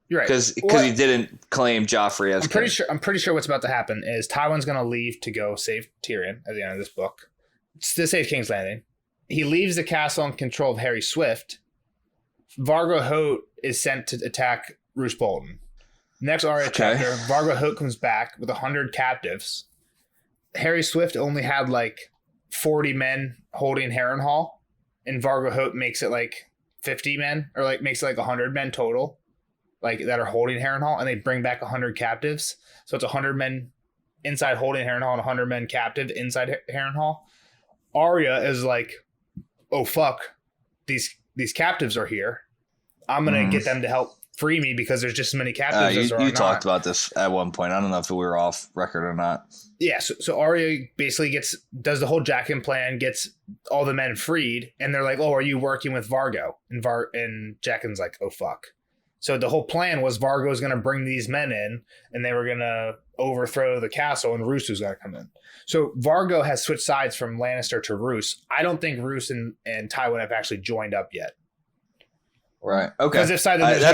you're right, because he didn't claim Joffrey as. I'm pretty sure what's about to happen is Tywin's going to leave to go save Tyrion at the end of this book. To save King's Landing. he leaves the castle in control of Harry Swift. Vargo Hoat is sent to attack Roose Bolton. Next Arya chapter, Vargo Hoat comes back with 100 captives. Harry Swift only had like 40 men holding Harrenhal, and Vargo Hoat makes it like 50 men, or like makes it like 100 men total, like that are holding Harrenhal, and they bring back 100 captives. So it's 100 men inside holding Harrenhal and 100 men captive inside Harrenhal. Arya is like, oh fuck, these captives are here. I'm gonna get them to help free me because there's just as many captives. You talked about this at one point. I don't know if we were off record or not. Yeah, so Arya basically does the whole Jaqen plan, gets all the men freed, and they're like, "Oh, are you working with Vargo?" And Jaqen's like, "Oh fuck." So the whole plan was Vargo was going to bring these men in, and they were going to overthrow the castle, and Roose was going to come in. So Vargo has switched sides from Lannister to Roose. I don't think Roose and Tywin have actually joined up yet. Right. Okay. That's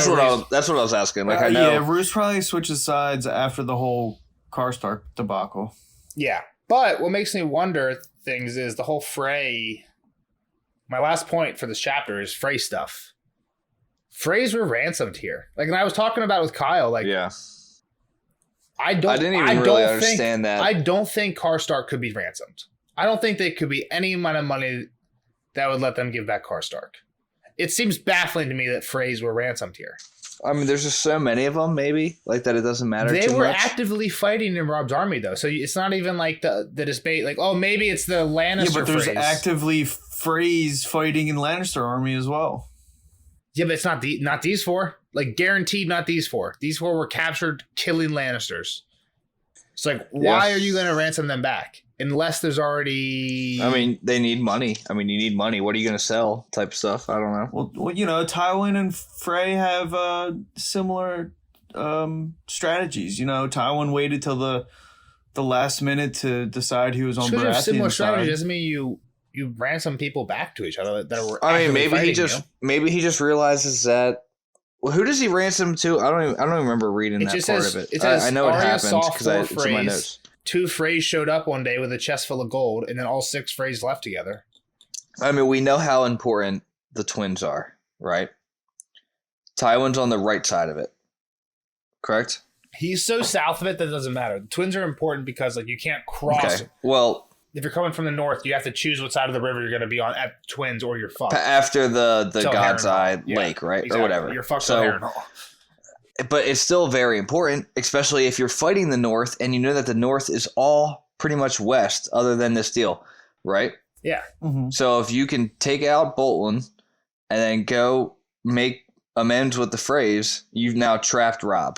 what I was asking. Like I know. Yeah, Roose probably switches sides after the whole Karstark debacle. Yeah, but what makes me wonder things is the whole Frey. My last point for this chapter is Frey stuff. Freys were ransomed here. Like, and I was talking about it with Kyle. Like, yeah, I didn't even really understand that. I don't think Karstark could be ransomed. I don't think they could be any amount of money that would let them give back Karstark. It seems baffling to me that Freys were ransomed here. I mean, there's just so many of them, maybe, like that it doesn't matter too much. They were actively fighting in Rob's army, though. So it's not even like the debate, like, oh, maybe it's the Lannister Yeah, but there's Freys. actively Freys fighting in Lannister army as well. Yeah, but it's not these four. Like, guaranteed not these four. These four were captured killing Lannisters. It's like, why are you going to ransom them back? Unless there's already... I mean, they need money. I mean, you need money. What are you going to sell type of stuff? I don't know. Well, you know, Tywin and Frey have similar strategies. You know, Tywin waited till the last minute to decide he was on Baratheon's side. Similar strategy doesn't mean you ransom people back to each other that were. I mean, maybe he just realizes that. Well, who does he ransom to? I don't even remember reading that part of it. I know it happened because it's in my notes. 2 Freys showed up one day with a chest full of gold, and then all 6 Freys left together. I mean, we know how important the twins are, right? Tywin's on the right side of it, correct? He's so south of it that it doesn't matter. The twins are important because, like, you can't cross. Okay. Well, if you're coming from the north, you have to choose what side of the river you're going to be on at twins, or you're fucked. After the God's Eye Lake, right? Exactly. Or whatever. You're fucked with Harrenhal. But it's still very important, especially if you're fighting the North and you know that the North is all pretty much west other than this deal, right? Yeah. Mm-hmm. So if you can take out Bolton and then go make amends with the Freys, you've now trapped Rob.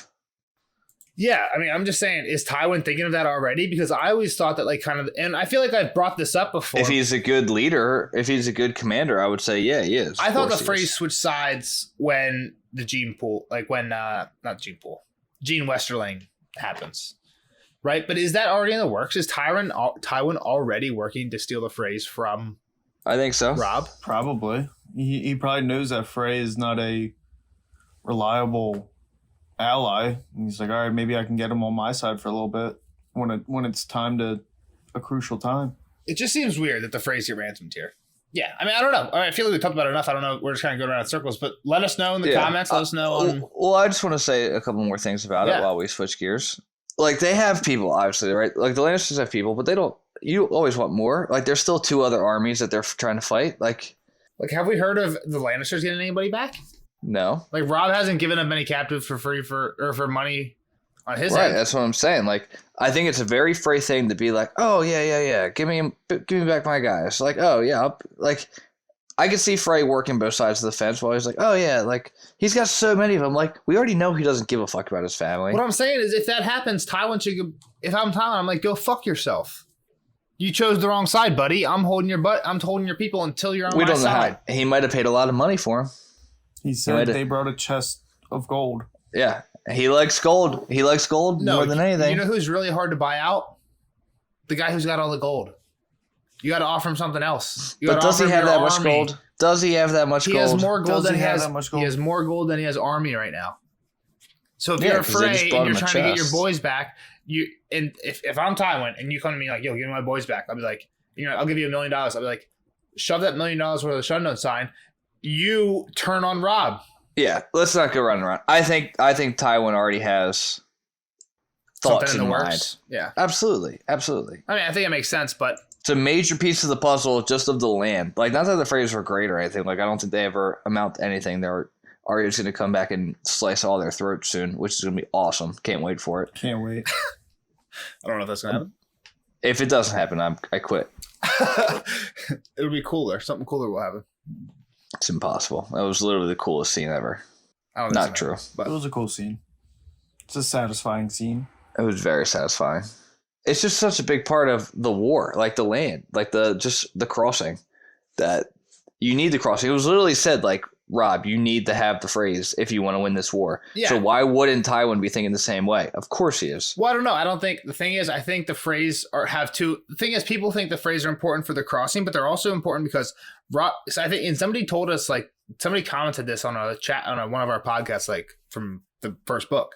Yeah, I mean, I'm just saying, is Tywin thinking of that already? Because I always thought that, like, kind of, and I feel like I've brought this up before. If he's a good leader, if he's a good commander, I would say, yeah, he is. I thought the Freys switched sides when the Gene Pool, like when, not Gene Pool, Gene Westerling happens, right? But is that already in the works? Is Tywin already working to steal the Freys from I think so. Rob? Probably. He probably knows that Frey is not a reliable ally, and he's like, all right, maybe I can get him on my side for a little bit when it's a crucial time. It just seems weird that the Freys get ransomed here. Yeah, I mean, I don't know. I feel like we talked about it enough. I don't know. We're just kind of going around in circles, but let us know in the comments. Let us know. Well, I just want to say a couple more things about it while we switch gears. Like, they have people, obviously, right? Like, the Lannisters have people, but they don't. You always want more. Like, there's still 2 other armies that they're trying to fight. Like, have we heard of the Lannisters getting anybody back? No. Like, Rob hasn't given up many captives for free for money on his right, end. That's what I'm saying. Like, I think it's a very Frey thing to be like, oh, yeah. Give me back my guys. Like, oh, yeah. I could see Frey working both sides of the fence while he's like, oh, yeah. Like, he's got so many of them. Like, we already know he doesn't give a fuck about his family. What I'm saying is, if that happens, Tywin should go. If I'm Tywin, I'm like, go fuck yourself. You chose the wrong side, buddy. I'm holding your people until you're on my side. We don't know how. He might have paid a lot of money for him. He said they brought a chest of gold. Yeah. He likes gold. He likes gold more than anything. You know who's really hard to buy out? The guy who's got all the gold. You got to offer him something else. But does he have that much gold? Does he have that much gold? He has more gold than he has. He has more gold than he has army right now. So if you're Frey and you're trying to get your boys back, if I'm Tywin and you come to me like, yo, give me my boys back, I'll be like, I'll give you $1 million. I'll be like, shove that $1 million worth of shutdown sign, you turn on Rob. Yeah, let's not go running around. I think Tywin already has thoughts in mind. Yeah, absolutely. I mean, I think it makes sense, but it's a major piece of the puzzle just of the land. Like, not that the Freys were great or anything. Like, I don't think they ever amount to anything. Arya's going to come back and slice all their throats soon, which is going to be awesome. Can't wait for it. Can't wait. I don't know if that's going to happen. If it doesn't happen, I quit. It'll be cooler. Something cooler will happen. It's impossible. That was literally the coolest scene ever. Not true. But it was a cool scene. It's a satisfying scene. It was very satisfying. It's just such a big part of the war, like the land, like the crossing, that you need the crossing. It was literally said, like, Rob, you need to have the Freys if you want to win this war. Yeah. So why wouldn't Tywin be thinking the same way? Of course he is. Well, I don't know. I think the Freys have two. The thing is, people think the Freys are important for the crossing, but they're also important because Rob. So I think, and somebody told us, like, somebody commented this on a chat on one of our podcasts, like from the first book.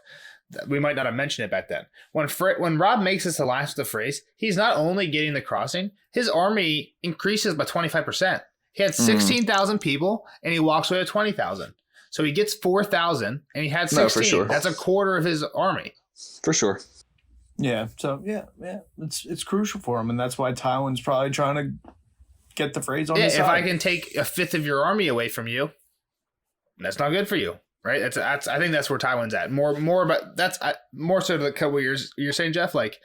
We might not have mentioned it back then. When Rob makes this alliance with the Freys, he's not only getting the crossing, his army increases by 25%. He had 16,000 people, and he walks away with 20,000. So he gets 4,000, and he had 16. No, for sure. That's a quarter of his army. For sure. Yeah. So yeah, it's crucial for him, and that's why Tywin's probably trying to get the Freys on his side. If I can take a fifth of your army away from you, that's not good for you, right? That's I think that's where Tywin's at. More so to what you're saying, Jeff. Like,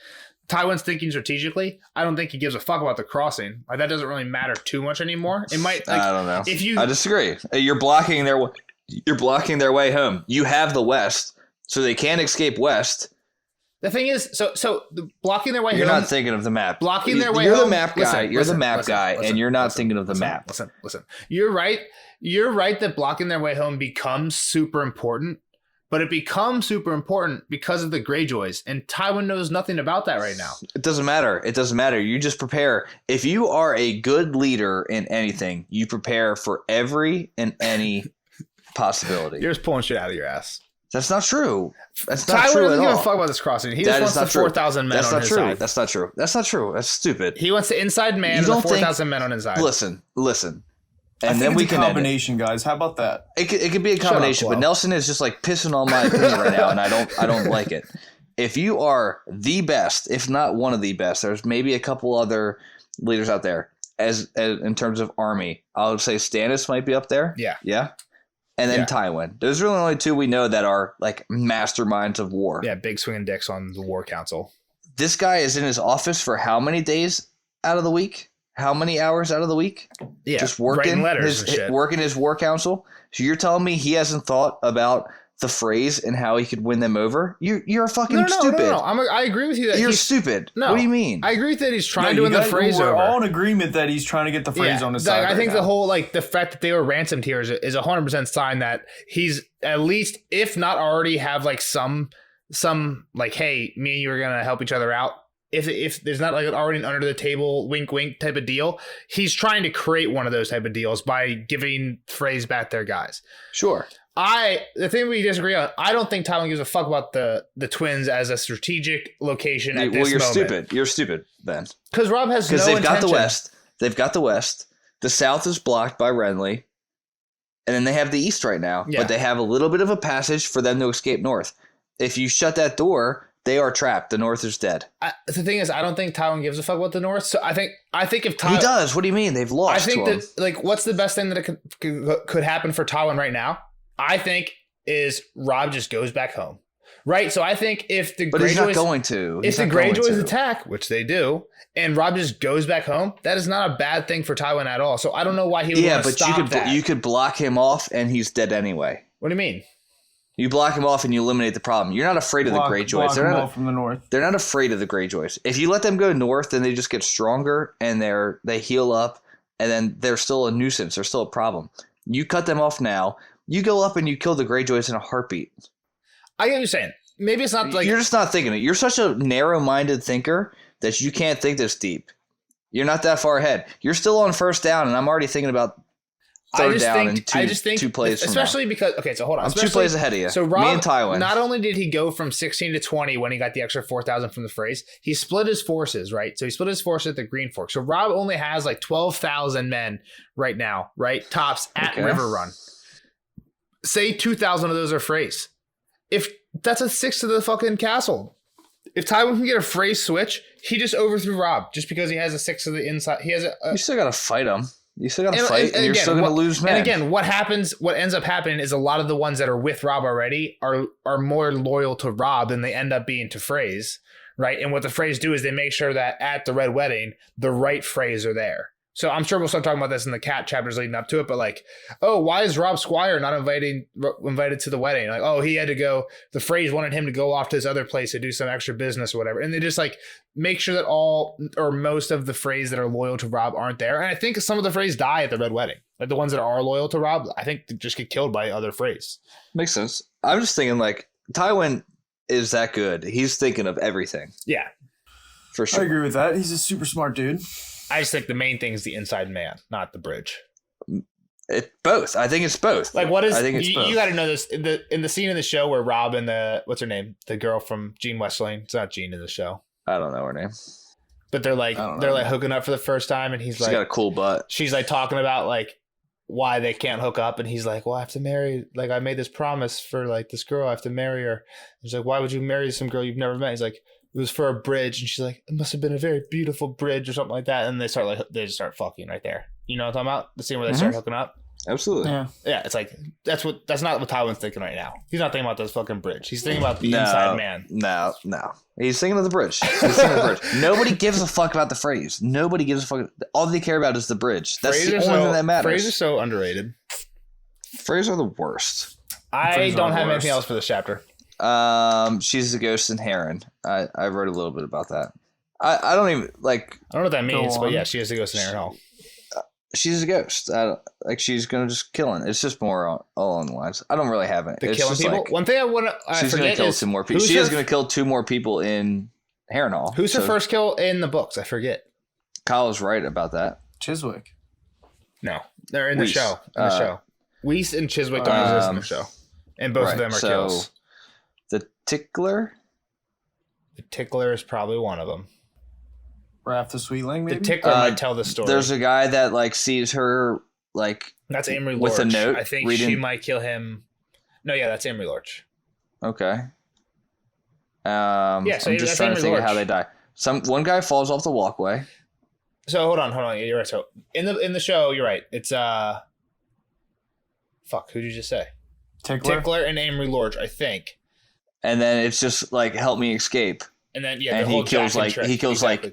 Tywin's thinking strategically. I don't think he gives a fuck about the crossing. Like, that doesn't really matter too much anymore. It might. Like, I don't know. I disagree. You're blocking their way home. You have the West, so they can't escape West. The thing is, so blocking their way home. You're not thinking of the map. Blocking their way home. You're the map guy. You're the map guy, and you're not thinking of the map. Listen. You're right. You're right that blocking their way home becomes super important. But it becomes super important because of the Greyjoys, and Tywin knows nothing about that right now. It doesn't matter. You just prepare. If you are a good leader in anything, you prepare for every and any possibility. You're just pulling shit out of your ass. That's not true. That's not Tywin true doesn't give a fuck about this crossing. He just wants the 4,000 men on his side. That's not true. That's not true. That's stupid. He wants the inside man and the 4,000 men on his side. Listen. And then we can combination, guys. How about that? It could be a combination, but Nelson is just like pissing on my opinion right now, and I don't like it. If you are the best, if not one of the best, there's maybe a couple other leaders out there as in terms of army. I would say Stannis might be up there. Yeah. And then Tywin. Those are really only two we know that are like masterminds of war. Yeah, big swinging dicks on the war council. This guy is in his office for how many days out of the week? How many hours out of the week? Yeah, just working working his war council. So you're telling me he hasn't thought about the Freys and how he could win them over? You're fucking stupid. No. I agree with you that you're stupid. No, what do you mean? I agree that he's trying to win the Freys over. We're all in agreement that he's trying to get the Freys on his side. I think the whole the fact that they were ransomed here is 100% sign that he's at least, if not already, have like some like, hey, me and you are gonna help each other out. If there's not like already an under the table wink wink type of deal, he's trying to create one of those type of deals by giving Freys back their guys. Sure. The thing we disagree on, I don't think Tywin gives a fuck about the twins as a strategic location at this moment. Well, you're stupid. You're stupid then. Because Rob has no intention. Because they've got the West. The South is blocked by Renly. And then they have the East right now. Yeah. But they have a little bit of a passage for them to escape north. If you shut that door, they are trapped. The North is dead. The thing is, I don't think Tywin gives a fuck about the North. So I think if Tywin... He does. What do you mean? They've lost. I think that, what's the best thing that could happen for Tywin right now? I think is Rob just goes back home. Right? So I think if the Greyjoys... But he's not going to. If the Greyjoys attack, which they do, and Rob just goes back home, that is not a bad thing for Tywin at all. So I don't know why he would want to stop that. You could block him off, and he's dead anyway. What do you mean? You block him off and you eliminate the problem. You're not afraid of the Greyjoys. They're not from the north. They're not afraid of the Greyjoys. If you let them go north, then they just get stronger and they heal up, and then they're still a nuisance. They're still a problem. You cut them off now. You go up and you kill the Greyjoys in a heartbeat. I get what you're saying. Maybe it's not like you're just not thinking it. You're such a narrow-minded thinker that you can't think this deep. You're not that far ahead. You're still on first down, and I'm already thinking about third down and two plays from especially now. Because okay, so hold on. I'm 2 plays ahead of you. So Rob, me and Tywin. Not only did he go from 16 to 20 when he got the extra 4,000 from the phrase, he split his forces, right? So he split his forces at the Green Fork. So Rob only has like 12,000 men right now, right? Tops at River Run. Say 2,000 of those are Freys. If that's a 6 to the fucking castle. If Tywin can get a phrase switch, he just overthrew Rob just because he has a 6 to the inside. He has You still got to fight him. You still got to fight, and you're still going to lose men. And again, what ends up happening is a lot of the ones that are with Rob already are more loyal to Rob than they end up being to Freys, right? And what the Freys do is they make sure that at the Red Wedding, the right Freys are there. So I'm sure we'll start talking about this in the cat chapters leading up to it, but like, oh, why is Rob Squire not invited to the wedding? Like, oh, he had to go. The Freys wanted him to go off to his other place to do some extra business or whatever. And they just like make sure that all or most of the Freys that are loyal to Rob aren't there. And I think some of the Freys die at the Red Wedding. Like the ones that are loyal to Rob, I think they just get killed by other Freys. Makes sense. I'm just thinking like Tywin is that good. He's thinking of everything. Yeah. For sure. I agree with that. He's a super smart dude. I just think the main thing is the inside man, not the bridge. Both. I think it's both. Like, what is? I think it's both. You got to know this in the scene in the show where Rob and what's her name, the girl from Jean Westling. It's not Jean in the show. I don't know her name. But they're like hooking up for the first time, and She's got a cool butt. She's like talking about like why they can't hook up, and he's like, well, I have to marry. Like, I made this promise for like this girl. I have to marry her. He's like, why would you marry some girl you've never met? He's like, it was for a bridge, and she's like, it must have been a very beautiful bridge or something like that. And they just start fucking right there. You know what I'm talking about? The scene where they start hooking up. Absolutely. Yeah. It's like that's not what Tywin's thinking right now. He's not thinking about this fucking bridge. He's thinking about the inside man. No. He's thinking of the bridge. Nobody gives a fuck about the phrase. Nobody gives a fuck. All they care about is the bridge. That's the only thing that matters. Phrases are so underrated. Phrases are the worst. I don't have anything else for this chapter. She's a ghost in Heron. I wrote a little bit about that. I don't even like. I don't know what that means, but yeah, she is a ghost in Heron Hall. She's a ghost. She's gonna just kill him. It's just more all along the lines. I don't really have it. The killing people. One thing I want to. She's gonna kill 2 more people. She is gonna kill 2 more people in Heron Hall. Who's her first kill in the books? I forget. Kyle is right about that. Chiswick. No, they're in the show. Weiss and Chiswick don't exist in the show, and both of them are kills. The Tickler. The Tickler is probably one of them. Raph the Sweetling, maybe? The Tickler might tell the story. There's a guy that like sees her like that's Amory Lorch. With a note. I think she might kill him. No, yeah, that's Amory Lorch. Okay. So I'm just trying to think of how they die. One guy falls off the walkway. So hold on. You're right. So in the show, you're right. It's fuck. Who did you just say? Tickler and Amory Lorch, I think. And then it's just like help me escape. And then he kills like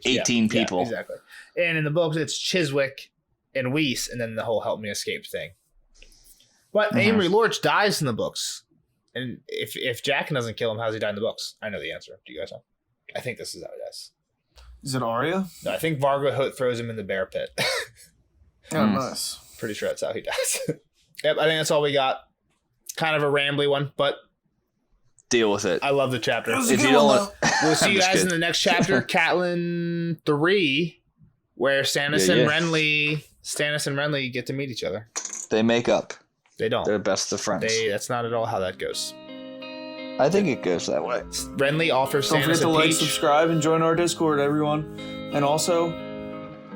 18 people. Yeah, exactly. And in the books, it's Chiswick and Weiss, and then the whole help me escape thing. But Amory Lorch dies in the books, and if Jack doesn't kill him, how does he die in the books? I know the answer. Do you guys know? I think this is how he dies. Is it Arya? No, I think Vargo Hoat throws him in the bear pit. Oh, nice. Pretty sure that's how he dies. Yep, I think that's all we got. Kind of a rambly one, but. Deal with it. I love the chapter. If you don't want, we'll see you guys in the next chapter, Catelyn 3, where Stannis and Renly get to meet each other. They make up. They don't. They're best of friends. That's not at all how that goes. I think it goes that way. Renly offers Stannis Don't forget to like, peach. subscribe, and join our Discord, everyone. And also,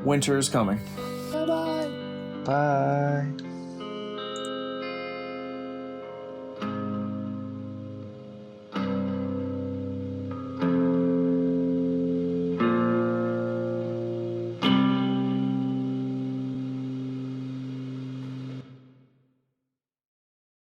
winter is coming. Bye.